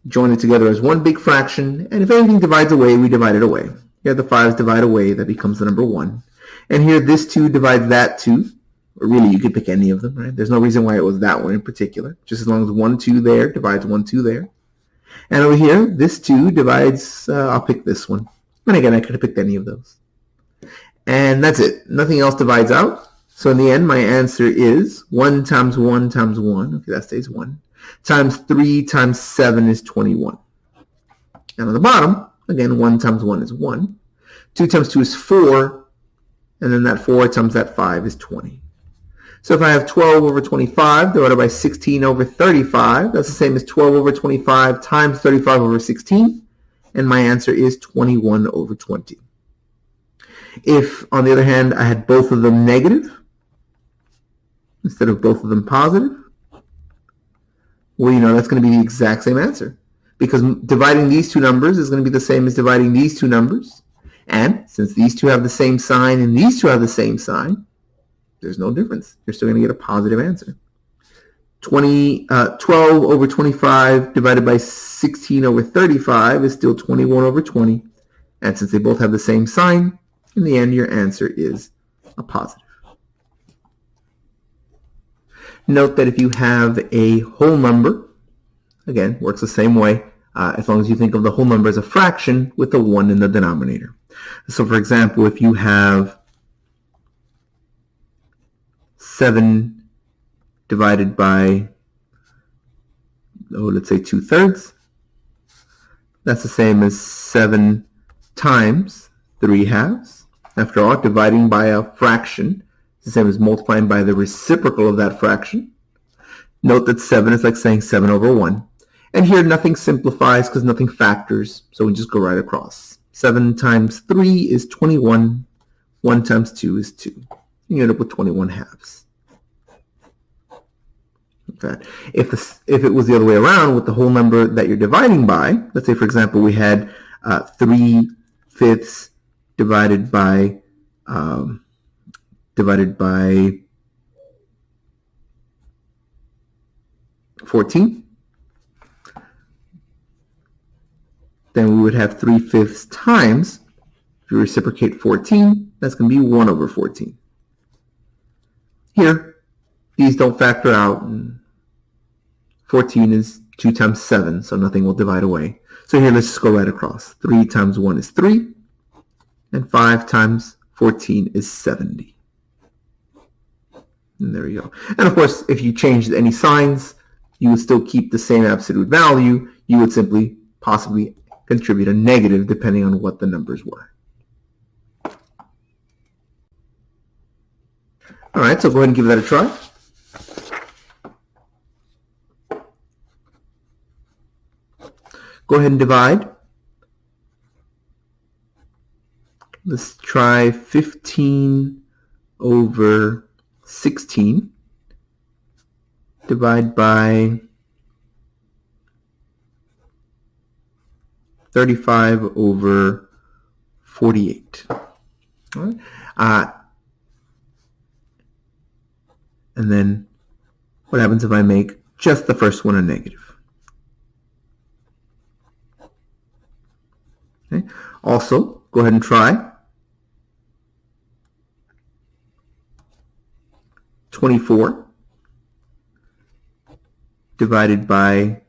Speaker 1: Join it together as one big fraction, and if anything divides away, we divide it away. Here the 5's divide away, that becomes the number 1. And here this 2 divides that 2. Or really, you could pick any of them, right? There's no reason why it was that one in particular. Just as long as 1, 2 there divides 1, 2 there. And over here, this 2 divides, I'll pick this one. And again, I could have picked any of those. And that's it. Nothing else divides out. So in the end, my answer is 1 times 1 times 1. Okay, that stays 1. Times 3 times 7 is 21. And on the bottom, again, 1 times 1 is 1. 2 times 2 is 4. And then that 4 times that 5 is 20. So if I have 12 over 25 divided by 16 over 35, that's the same as 12 over 25 times 35 over 16. And my answer is 21 over 20. If, on the other hand, I had both of them negative, instead of both of them positive, well, you know, that's going to be the exact same answer. Because dividing these two numbers is going to be the same as dividing these two numbers. And since these two have the same sign and these two have the same sign, there's no difference. You're still going to get a positive answer. 12 over 25 divided by 16 over 35 is still 21 over 20. And since they both have the same sign, in the end, your answer is a positive. Note that if you have a whole number, again, works the same way, as long as you think of the whole number as a fraction with a 1 in the denominator. So for example, if you have 7 divided by, let's say 2/3, that's the same as 7 times 3/2. After all, dividing by a fraction is the same as multiplying by the reciprocal of that fraction. Note that 7 is like saying 7 over 1. And here nothing simplifies because nothing factors, so we just go right across. 7 times 3 is 21. 1 times 2 is 2. You end up with 21/2. Okay. If it was the other way around with the whole number that you're dividing by, let's say, for example, we had 3/5 divided by 14, then we would have 3/5 times, if you reciprocate 14, that's going to be 1 over 14. Here, these don't factor out. And 14 is 2 times 7, so nothing will divide away. So here, let's just go right across. 3 times 1 is 3, and 5 times 14 is 70. And there we go. And of course, if you changed any signs, you would still keep the same absolute value. You would simply possibly contribute a negative depending on what the numbers were. All right, so go ahead and give that a try. Go ahead and divide. Let's try 15 over 16. Divide by 35 over 48. All right. And then what happens if I make just the first one a negative? Okay. Also, go ahead and try 24 divided by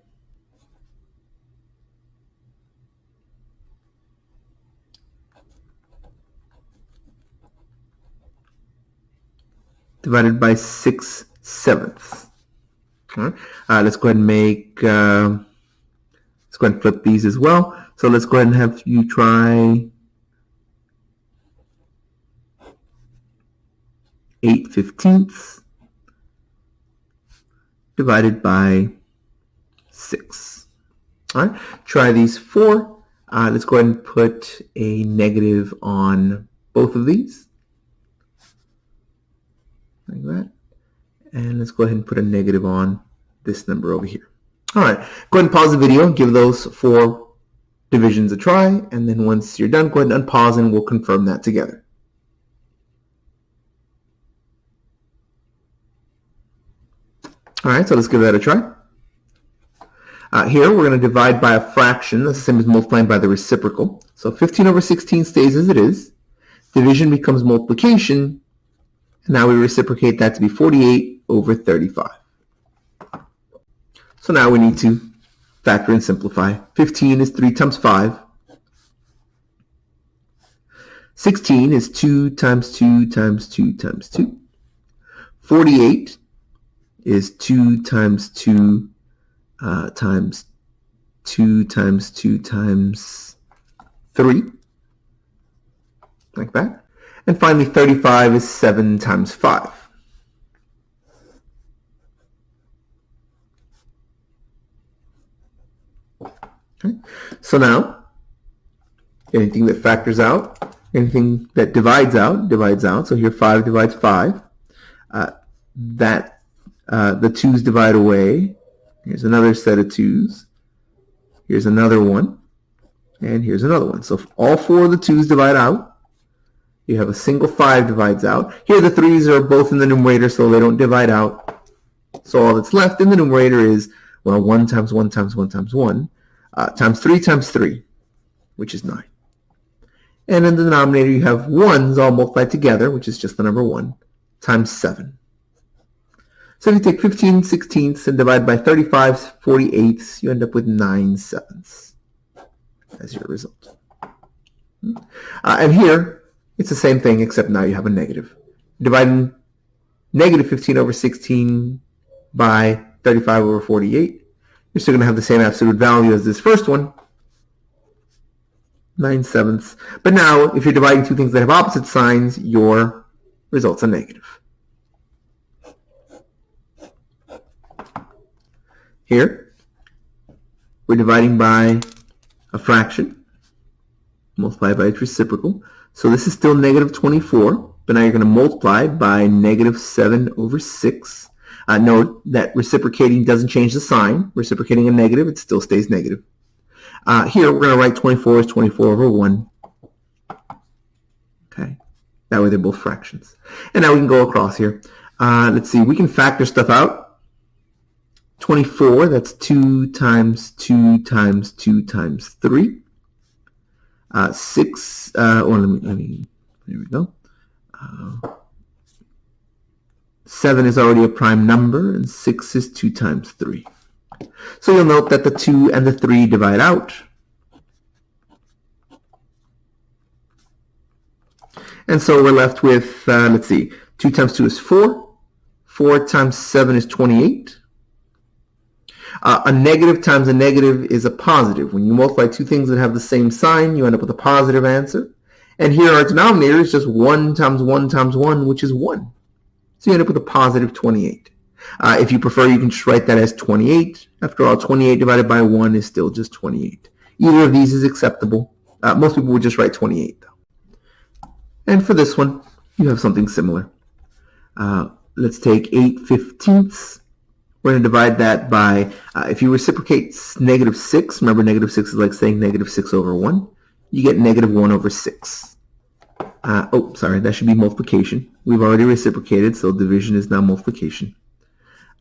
Speaker 1: divided by 6/7. All right. Let's go ahead and make, let's go ahead and flip these as well. So let's go ahead and have you try 8/15 divided by 6. All right, try these 4. Let's go ahead and put a negative on both of these, like that. And let's go ahead and put a negative on this number over here. All right, go ahead and pause the video and give those 4 divisions a try. And then once you're done, go ahead and unpause and we'll confirm that together. All right, so let's give that a try. Here, we're going to divide by a fraction. That's the same as multiplying by the reciprocal. So 15/16 stays as it is. Division becomes multiplication. And now we reciprocate that to be 48/35. So now we need to factor and simplify. 15 is 3 times 5. 16 is 2 times 2 times 2 times 2. 48 is 2 times 2 times 2 times 2 times 3, like that. And finally, 35 is 7 times 5. Okay. So now, anything that factors out, anything that divides out, divides out. So here 5 divides 5. The 2's divide away. Here's another set of 2's. Here's another one. And here's another one. So if all 4 of the 2's divide out, you have a single 5 divides out. Here the 3's are both in the numerator, so they don't divide out. So all that's left in the numerator is, well, 1 times 1 times 1 times 1 times 3, which is 9. And in the denominator you have 1's all multiplied together, which is just the number 1, times 7. So if you take 15/16 and divide by 35/48, you end up with 9/7 as your result. And here, it's the same thing, except now you have a negative. Dividing negative 15/16 by 35/48, you're still going to have the same absolute value as this first one, 9/7. But now, if you're dividing two things that have opposite signs, your results are negative. Here, we're dividing by a fraction, multiplied by its reciprocal. So this is still negative 24, but now you're going to multiply by negative 7/6. Note that reciprocating doesn't change the sign. Reciprocating a negative, it still stays negative. Here, we're going to write 24 as 24/1. Okay, that way they're both fractions. And now we can go across here. Let's see, we can factor stuff out. 24, that's 2 times 2 times 2 times 3. 6, there we go. 7 is already a prime number, and 6 is 2 times 3. So you'll note that the 2 and the 3 divide out. And so we're left with, let's see, 2 times 2 is 4. 4 times 7 is 28. A negative times a negative is a positive. When you multiply two things that have the same sign, you end up with a positive answer. And here our denominator is just 1 times 1 times 1, which is 1. So you end up with a positive 28. If you prefer, you can just write that as 28. After all, 28 divided by 1 is still just 28. Either of these is acceptable. Most people would just write 28, though. And for this one, you have something similar. Let's take 8/15. We're going to divide that by, if you reciprocate negative 6, remember negative 6 is like saying negative 6/1, you get negative 1/6. Sorry, that should be multiplication. We've already reciprocated, so division is now multiplication.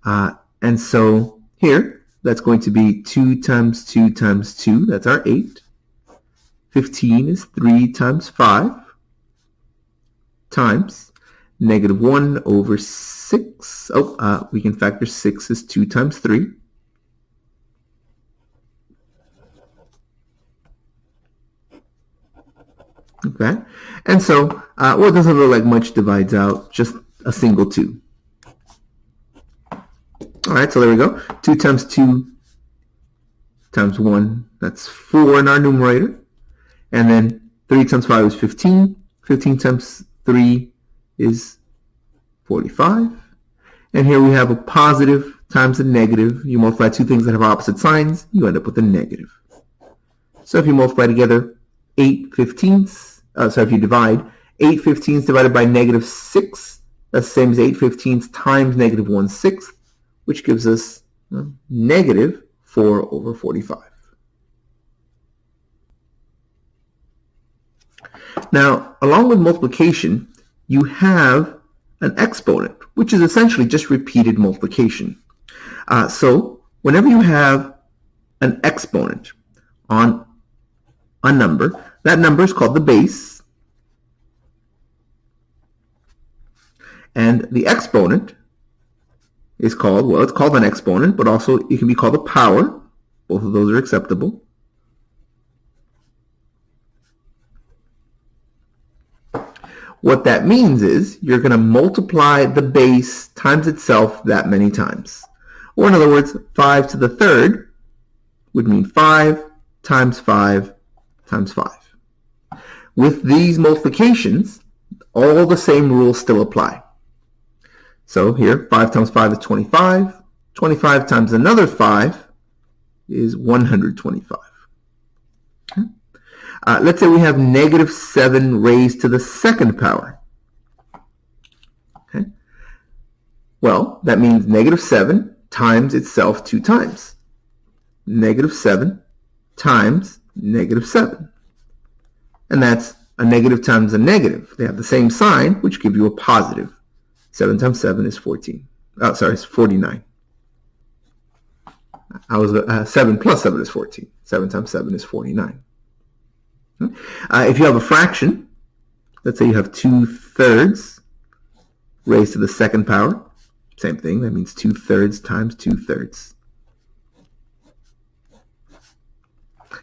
Speaker 1: And so here, that's going to be 2 times 2 times 2, that's our 8. 15 is 3 times 5 times negative 1/6. We can factor 6 as 2 times 3. Okay, and so, it doesn't look like much divides out, just a single 2. All right, so there we go. 2 times 2 times 1, that's 4 in our numerator. And then 3 times 5 is 15. 15 times 3 is 45. And here we have a positive times a negative. You multiply two things that have opposite signs, you end up with a negative. So if you multiply together 8 fifteenths, so if you divide 8 fifteenths divided by negative 6, that's the same as 8 fifteenths times negative 1/6, which gives us negative 4 over 45. Now, along with multiplication, you have an exponent, which is essentially just repeated multiplication. So whenever you have an exponent on a number, that number is called the base. And the exponent is called, well, it's called an exponent, but also it can be called a power. Both of those are acceptable. What that means is you're going to multiply the base times itself that many times. Or in other words, 5 to the third would mean 5 times 5 times 5. With these multiplications, all the same rules still apply. So here, 5 times 5 is 25. 25 times another 5 is 125. Okay. Let's say we have negative 7 raised to the second power. Okay. Well, that means negative 7 times itself 2 times. Negative 7 times negative 7. And that's a negative times a negative. They have the same sign, which gives you a positive. 7 times 7 is 14. It's 49. 7 plus 7 is 14. 7 times 7 is 49. If you have a fraction, let's say you have 2/3 raised to the second power. Same thing, that means 2/3 times 2/3.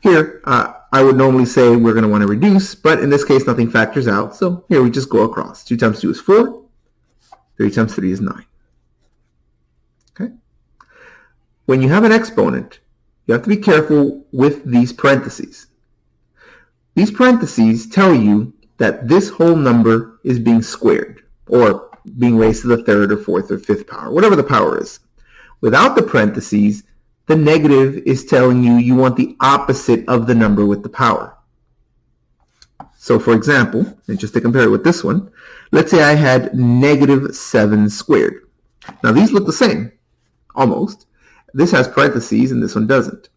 Speaker 1: Here, I would normally say we're going to want to reduce, but in this case, nothing factors out. So here we just go across. 2 times 2 is 4. 3 times 3 is 9. Okay. When you have an exponent, you have to be careful with these parentheses. These parentheses tell you that this whole number is being squared, or being raised to the third or fourth or fifth power, whatever the power is. Without the parentheses, the negative is telling you you want the opposite of the number with the power. So for example, and just to compare it with this one, let's say I had negative 7 squared. Now these look the same, almost. This has parentheses and this one doesn't.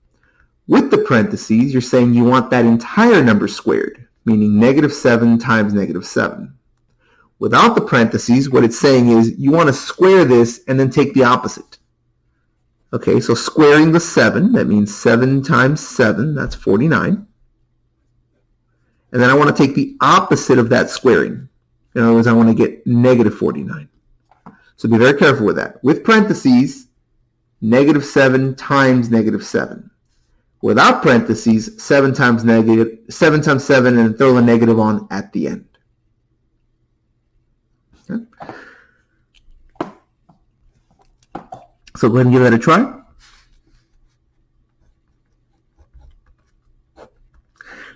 Speaker 1: With the parentheses, you're saying you want that entire number squared, meaning negative 7 times negative 7. Without the parentheses, what it's saying is you want to square this and then take the opposite. Okay, so squaring the 7, that means 7 times 7, that's 49. And then I want to take the opposite of that squaring. In other words, I want to get negative 49. So be very careful with that. With parentheses, negative 7 times negative 7. Without parentheses, 7 times 7, and throw the negative on at the end. Okay. So go ahead and give that a try.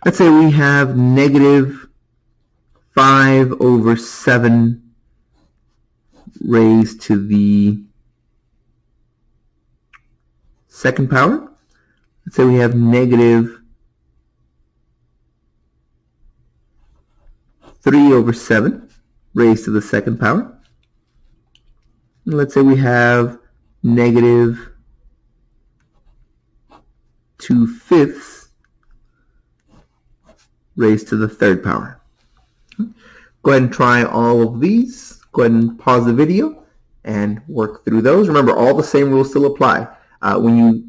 Speaker 1: Let's say we have negative 5 over 7 raised to the second power. Let's say we have negative 3 over 7 raised to the second power. And let's say we have negative 2/5 raised to the third power. Go ahead and try all of these. Go ahead and pause the video and work through those. Remember, all the same rules still apply. When you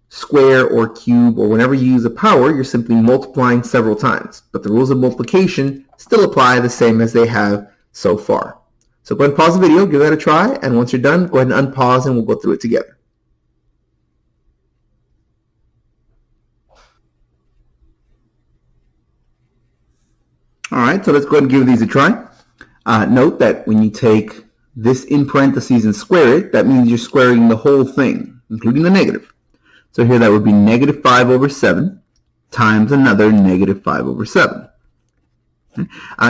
Speaker 1: square or cube or whenever you use a power, you're simply multiplying several times. But the rules of multiplication still apply the same as they have so far. So go ahead and pause the video, give that a try, and once you're done, go ahead and unpause and we'll go through it together. All right, so let's go ahead and give these a try. Note that when you take this in parentheses and square it, that means you're squaring the whole thing, including the negative. So here that would be negative 5 over 7 times another negative 5 over 7.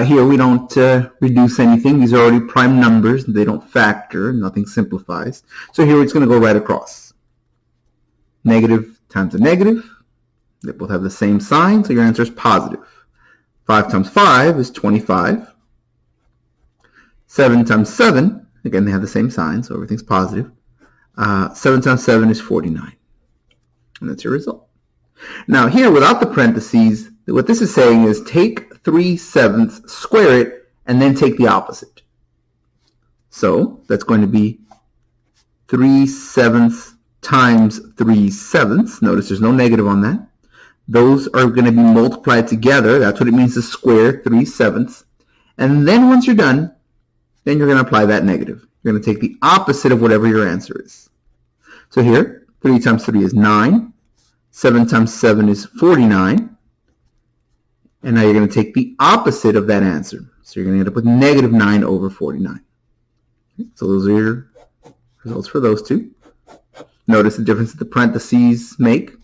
Speaker 1: Here we don't reduce anything. These are already prime numbers. They don't factor. Nothing simplifies. So here it's going to go right across. Negative times a negative. They both have the same sign, so your answer is positive. 5 times 5 is 25. 7 times 7, again, they have the same sign, so everything's positive. 7 times 7 is 49. And that's your result. Now here, without the parentheses, what this is saying is take 3/7, square it, and then take the opposite. So that's going to be 3/7 times 3/7. Notice there's no negative on that. Those are going to be multiplied together. That's what it means to square 3/7. And then once you're done, then you're going to apply that negative. You're going to take the opposite of whatever your answer is. So here, 3 times 3 is 9. 7 times 7 is 49. And now you're going to take the opposite of that answer. So you're going to end up with negative 9 over 49. Okay, so those are your results for those two. Notice the difference that the parentheses make.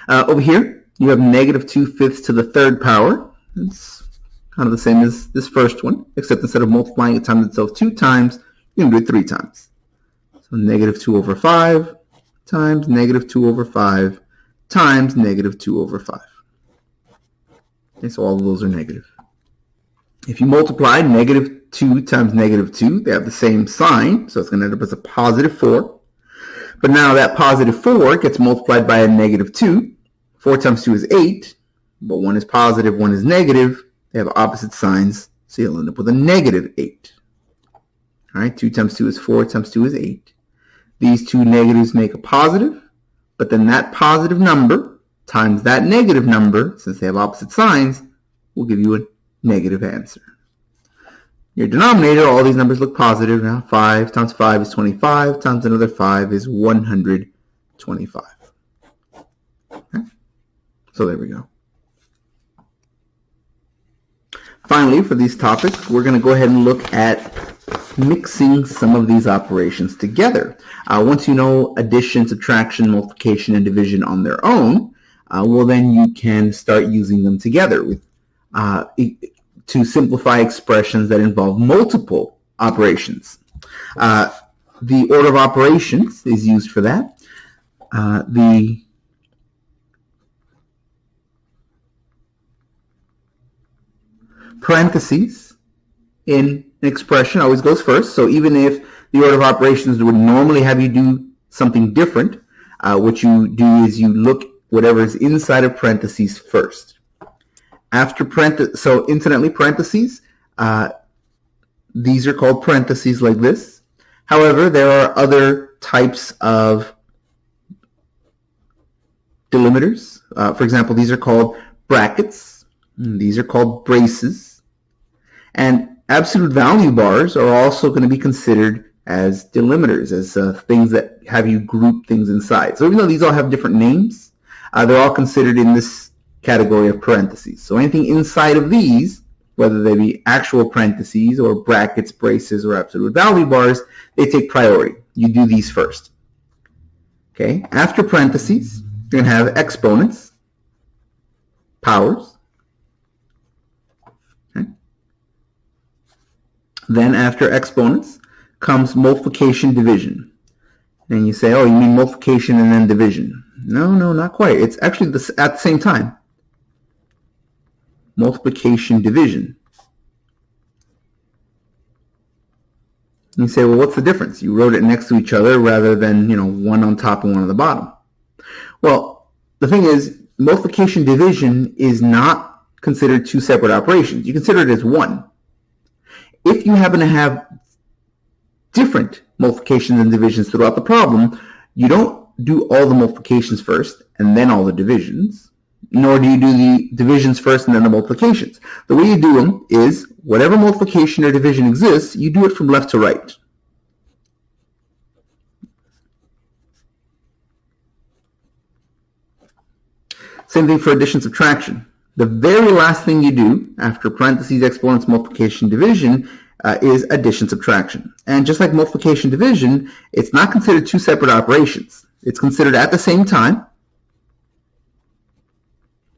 Speaker 1: Over here, you have negative 2/5 to the third power. It's kind of the same as this first one, except instead of multiplying it times itself 2 times, you can do it 3 times. So negative 2 over 5 times negative 2 over 5 times negative 2 over 5. Okay, so all of those are negative. If you multiply negative 2 times negative 2, they have the same sign, so it's going to end up as a positive 4. But now that positive 4 gets multiplied by a negative 2. 4 times 2 is 8, but one is positive, one is negative. They have opposite signs, so you'll end up with a negative 8. All right, 2 times 2 is 4 times 2 is 8. These two negatives make a positive, but then that positive number times that negative number, since they have opposite signs, will give you a negative answer. Your denominator, all these numbers look positive. Now 5 times 5 is 25, times another 5 is 125. Okay? So there we go. Finally, for these topics, we're going to go ahead and look at mixing some of these operations together. Once you know addition, subtraction, multiplication, and division on their own, well then you can start using them together with, to simplify expressions that involve multiple operations. The order of operations is used for that. The parentheses in an expression always goes first. So even if the order of operations would normally have you do something different, what you do is you look whatever is inside of parentheses first. After parentheses, so incidentally, parentheses, these are called parentheses like this. However, there are other types of delimiters. For example, these are called brackets. These are called braces. And absolute value bars are also going to be considered as delimiters, as things that have you group things inside. So even though these all have different names, they're all considered in this category of parentheses. So anything inside of these, whether they be actual parentheses or brackets, braces, or absolute value bars, they take priority. You do these first. Okay. After parentheses, you're going to have exponents, powers. Okay. Then after exponents comes multiplication, division. And you say, oh, you mean multiplication and then division. No, not quite. It's actually at the same time. Multiplication, division. And you say, well, what's the difference? You wrote it next to each other rather than, one on top and one on the bottom. Well, the thing is, multiplication, division is not considered two separate operations. You consider it as one. If you happen to have different multiplications and divisions throughout the problem, you don't do all the multiplications first and then all the divisions, nor do you do the divisions first and then the multiplications. The way you do them is whatever multiplication or division exists, you do it from left to right. Same thing for addition, subtraction. the very last thing you do after parentheses, exponents, multiplication, division is addition, subtraction. And just like multiplication, division, it's not considered two separate operations. It's considered at the same time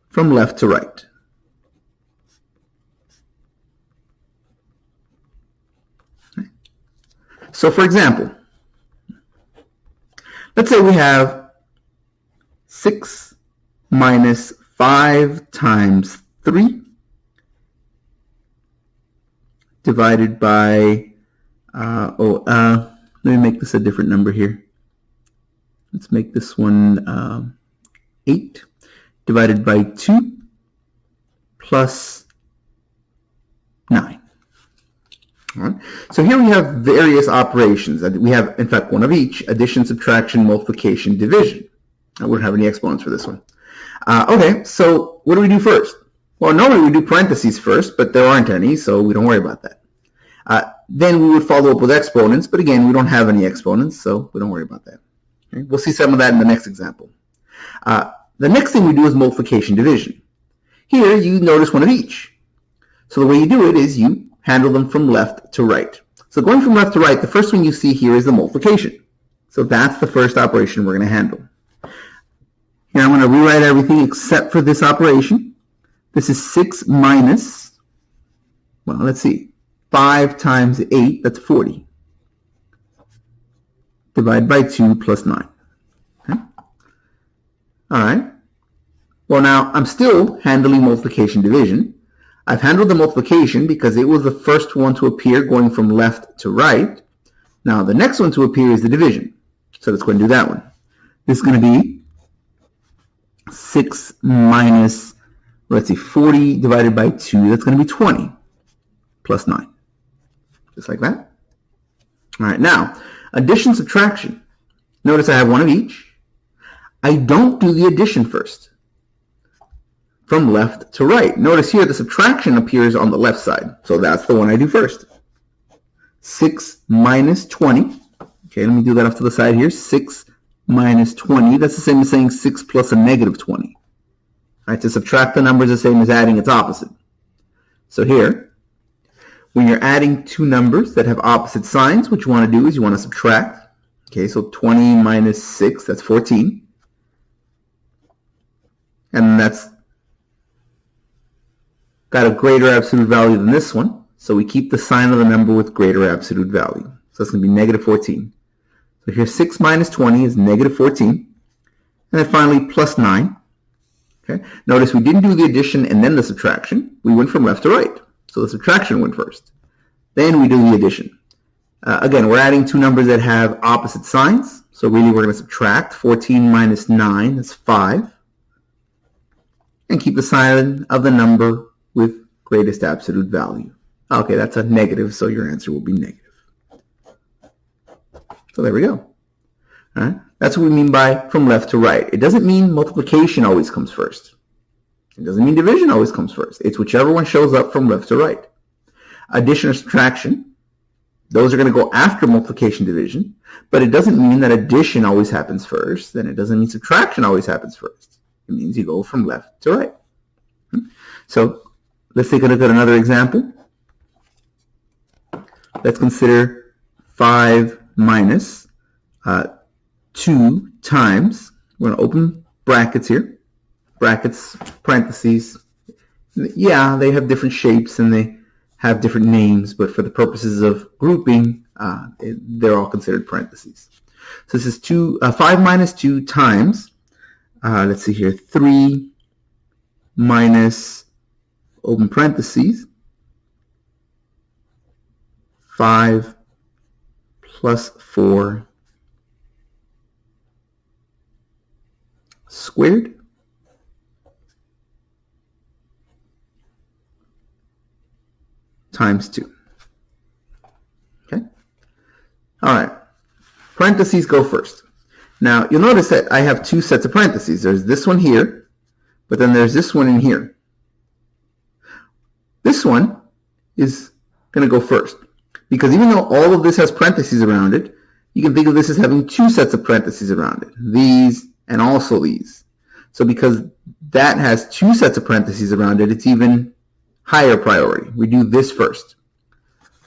Speaker 1: from left to right. So for example, let's say we have 6 minus 5 times 3 divided by, let me make this a different number here. Let's make this one 8 divided by 2 plus 9. All right. So here we have various operations. We have, in fact, one of each: addition, subtraction, multiplication, division. I wouldn't have any exponents for this one. Okay, so what do we do first? Well, normally we do parentheses first, but there aren't any, so we don't worry about that. Then we would follow up with exponents, but again, we don't have any exponents, so we don't worry about that. Okay? We'll see some of that in the next example. The next thing we do is multiplication, division. Here, you notice one of each. So the way you do it is you handle them from left to right. So going from left to right, the first one you see here is the multiplication. So that's the first operation we're going to handle. Here I'm going to rewrite everything except for this operation. This is 6 minus, well, let's see, 5 times 8, that's 40. Divided by 2 plus 9. Okay. All right. Well, now I'm still handling multiplication, division. I've handled the multiplication because it was the first one to appear going from left to right. Now the next one to appear is the division. So let's go and do that one. This is going to be 6 minus, let's see, 40 divided by 2. That's going to be 20 plus 9. Just like that. All right, now addition, subtraction. Notice I have one of each. I don't do the addition first. From left to right. Notice here the subtraction appears on the left side. So that's the one I do first. 6 minus 20. Okay, let me do that off to the side here. 6 minus 20. That's the same as saying 6 plus a negative 20. All right, to subtract the number is the same as adding its opposite. So here, when you're adding two numbers that have opposite signs, what you want to do is you want to subtract. Okay, so 20 minus 6, that's 14. And that's got a greater absolute value than this one, so we keep the sign of the number with greater absolute value. So that's going to be negative 14. So here 6 minus 20 is negative 14. And then finally plus 9. Okay. Notice we didn't do the addition and then the subtraction. We went from left to right. So the subtraction went first. Then we do the addition. Again, we're adding two numbers that have opposite signs. So really we're going to subtract 14 minus 9, that's 5. And keep the sign of the number with greatest absolute value. Okay, that's a negative, so your answer will be negative. So there we go. All right? That's what we mean by from left to right. It doesn't mean multiplication always comes first. It doesn't mean division always comes first. It's whichever one shows up from left to right. Addition or subtraction, those are going to go after multiplication, division, but it doesn't mean that addition always happens first, and it doesn't mean subtraction always happens first. It means you go from left to right. So let's take a look at another example. Let's consider 5 minus 2 times, we're going to open brackets here, brackets, parentheses. Yeah, they have different shapes and they have different names, but for the purposes of grouping, they're all considered parentheses. So this is 5 minus 2 times, let's see here, 3 minus, open parentheses, 5 plus 4 squared times 2. Okay? All right. Parentheses go first. Now, you'll notice that I have two sets of parentheses. There's this one here, but then there's this one in here. This one is going to go first, because even though all of this has parentheses around it, you can think of this as having two sets of parentheses around it, these and also these. So because that has two sets of parentheses around it, it's even higher priority. We do this first.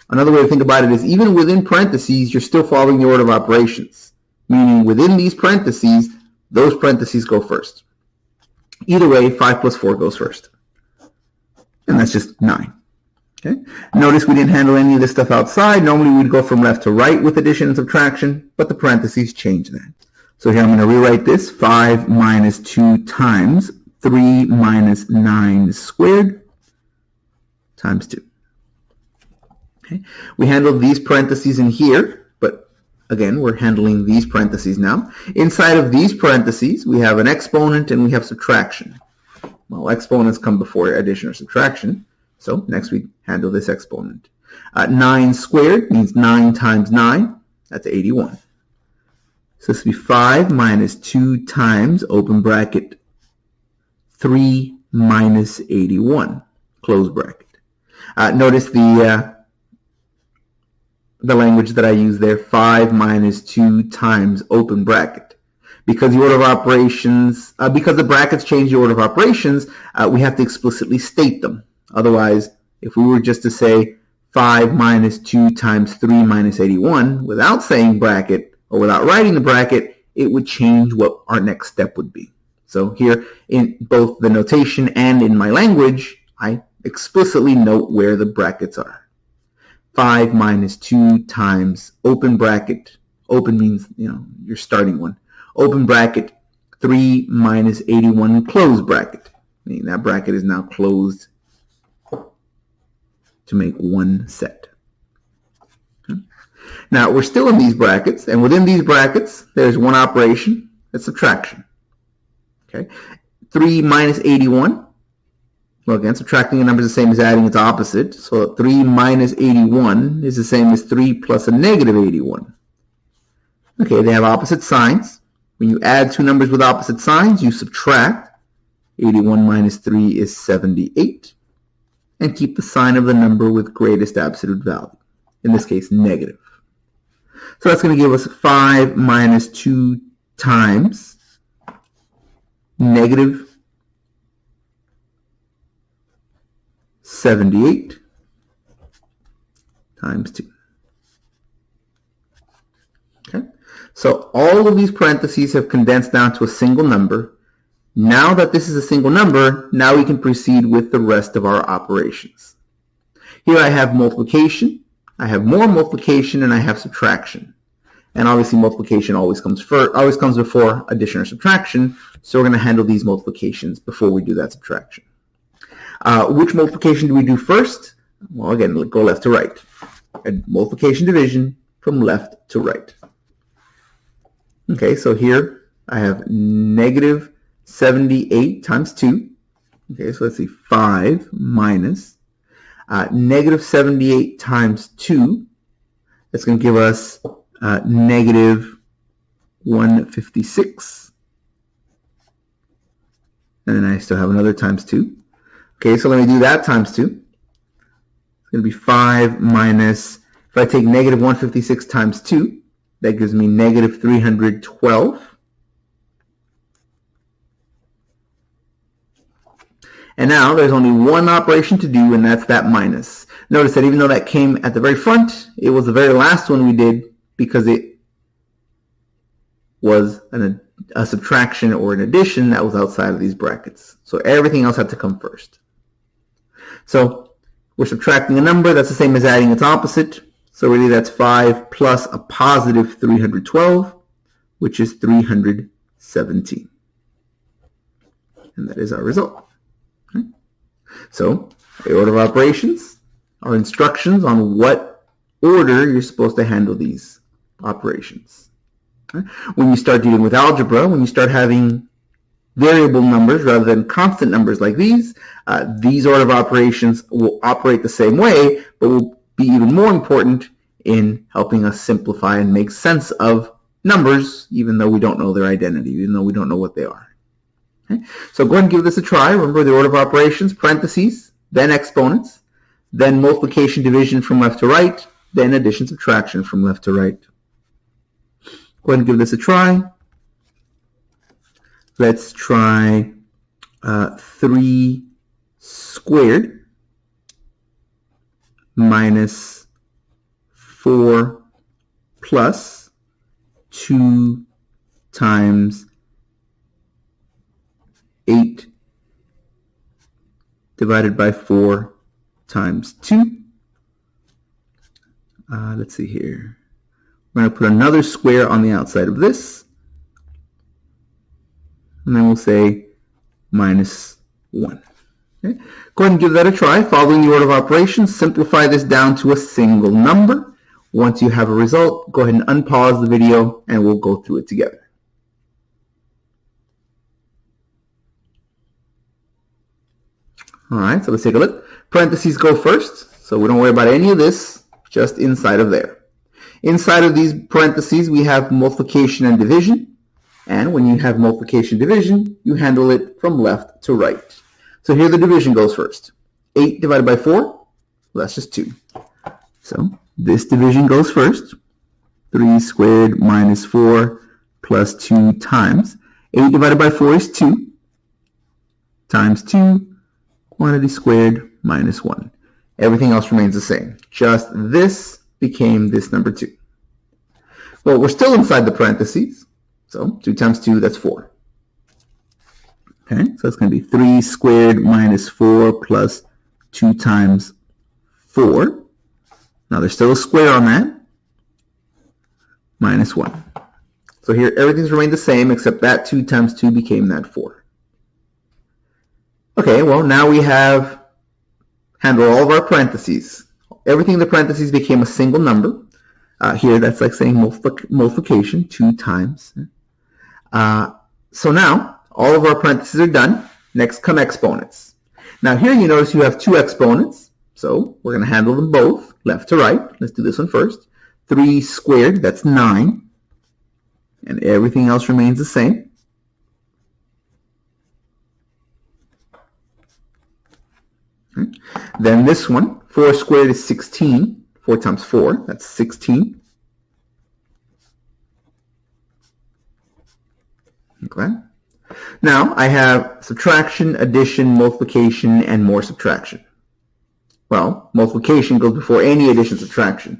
Speaker 1: Another way to think about it is even within parentheses, you're still following the order of operations, meaning within these parentheses, those parentheses go first. Either way, 5 plus 4 goes first. And that's just 9. Okay. Notice we didn't handle any of this stuff outside. Normally we'd go from left to right with addition and subtraction, but the parentheses change that. So here I'm going to rewrite this. 5 minus 2 times 3 minus 9 squared times 2. Okay. We handled these parentheses in here, but again, we're handling these parentheses now. Inside of these parentheses, we have an exponent and we have subtraction. Well, exponents come before addition or subtraction. So next we handle this exponent. 9 squared means 9 times 9. That's 81. So this will be 5 minus 2 times, open bracket, 3 minus 81, close bracket. Notice the language that I use there, 5 minus 2 times, open bracket. Because the order of operations, because the brackets change the order of operations, we have to explicitly state them. Otherwise, if we were just to say 5 minus 2 times 3 minus 81 without saying bracket or without writing the bracket, it would change what our next step would be. So here, in both the notation and in my language, I explicitly note where the brackets are. 5 minus 2 times, open bracket, open means, you're starting one, open bracket, 3 minus 81, close bracket, meaning that bracket is now closed to make one set. Okay. Now, we're still in these brackets, and within these brackets, there's one operation, that's subtraction. Okay. 3 minus 81, well, again, subtracting a number is the same as adding its opposite. So 3 minus 81 is the same as 3 plus a negative 81. Okay, they have opposite signs. When you add two numbers with opposite signs, you subtract. 81 minus 3 is 78. And keep the sign of the number with greatest absolute value. In this case, negative. So that's going to give us 5 minus 2 times negative 78 times 2. Okay, so all of these parentheses have condensed down to a single number. Now that this is a single number, now we can proceed with the rest of our operations. Here I have multiplication, I have more multiplication, and I have subtraction. And obviously multiplication always comes before addition or subtraction, so we're going to handle these multiplications before we do that subtraction. Which multiplication do we do first? Well, again, go left to right. And multiplication division from left to right. Okay, so here I have negative 78 times 2. Okay, so let's see, 5 minus negative 78 times 2. That's going to give us negative 156. And then I still have another times 2. Okay, so let me do that times 2. It's going to be 5 minus, if I take negative 156 times 2, that gives me negative 312. And now there's only one operation to do, and that's that minus. Notice that even though that came at the very front, it was the very last one we did because it was a subtraction or an addition that was outside of these brackets. So everything else had to come first. So we're subtracting a number. That's the same as adding its opposite. So really that's 5 plus a positive 312, which is 317. And that is our result. Okay. So the order of operations are instructions on what order you're supposed to handle these operations. Okay. When you start dealing with algebra, when you start having variable numbers rather than constant numbers like these order of operations will operate the same way, but will be even more important in helping us simplify and make sense of numbers, even though we don't know their identity, even though we don't know what they are. Okay? So go ahead and give this a try. Remember the order of operations, parentheses, then exponents, then multiplication, division from left to right, then addition, subtraction from left to right. Go ahead and give this a try. Let's try 3 squared minus 4 plus 2 times 8 divided by 4 times 2. Let's see here. We're going to put another square on the outside of this. And then we'll say minus 1. Okay. Go ahead and give that a try. Following the order of operations, simplify this down to a single number. Once you have a result, go ahead and unpause the video and we'll go through it together. All right, so let's take a look. Parentheses go first, so we don't worry about any of this, just inside of there. Inside of these parentheses, we have multiplication and division. And when you have multiplication division, you handle it from left to right. So here the division goes first. 8 divided by 4, well, that's just 2. So this division goes first. 3 squared minus 4 plus 2 times. 8 divided by 4 is 2 times 2, quantity squared minus 1. Everything else remains the same. Just this became this number 2. Well, we're still inside the parentheses. So 2 times 2, that's 4. Okay, so it's going to be 3 squared minus 4 plus 2 times 4. Now there's still a square on that. Minus 1. So here everything's remained the same except that 2 times 2 became that 4. Okay, well now we have handled all of our parentheses. Everything in the parentheses became a single number. Here that's like saying multiplication, 2 times. So now all of our parentheses are done. Next come exponents. Now here you notice you have 2 exponents. So we're going to handle them both, left to right. Let's do this one first. 3 squared, that's 9. And everything else remains the same. Okay. Then this one, 4 squared is 16. 4 times 4, that's 16. Okay. Now I have subtraction, addition, multiplication, and more subtraction. Well, multiplication goes before any addition, subtraction.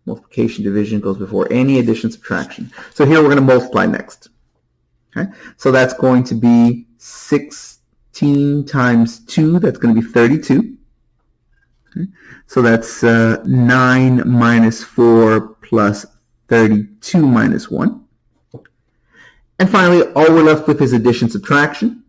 Speaker 1: Multiplication, division goes before any addition, subtraction. So here we're going to multiply next. Okay. So that's going to be 16 times 2, that's going to be 32. Okay. So that's 9 minus 4 plus 32 minus 1. And finally, all we're left with is addition, subtraction.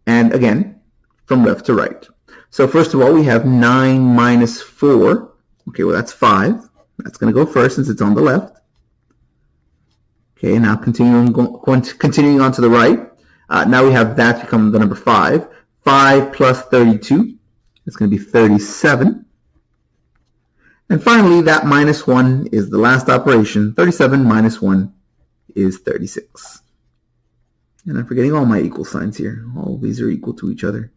Speaker 1: And again, from left to right. So first of all, we have 9 minus 4. Okay, well that's 5. That's going to go first since it's on the left. Okay, now continuing on to the right. Now we have that become the number 5. 5 plus 32 is going to be 37. And finally, that minus 1 is the last operation. 37 minus 1 is 36. And I'm forgetting all my equal signs here. All these are equal to each other.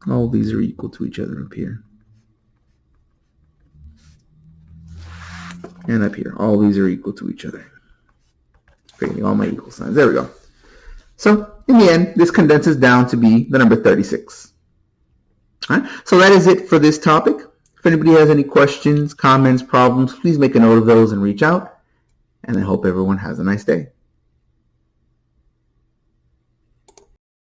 Speaker 1: All these are equal to each other up here. And up here. All these are equal to each other. Forgetting all my equal signs. There we go. So, in the end, this condenses down to be the number 36. All right? So that is it for this topic. If anybody has any questions, comments, problems, please make a note of those and reach out. And I hope everyone has a nice day.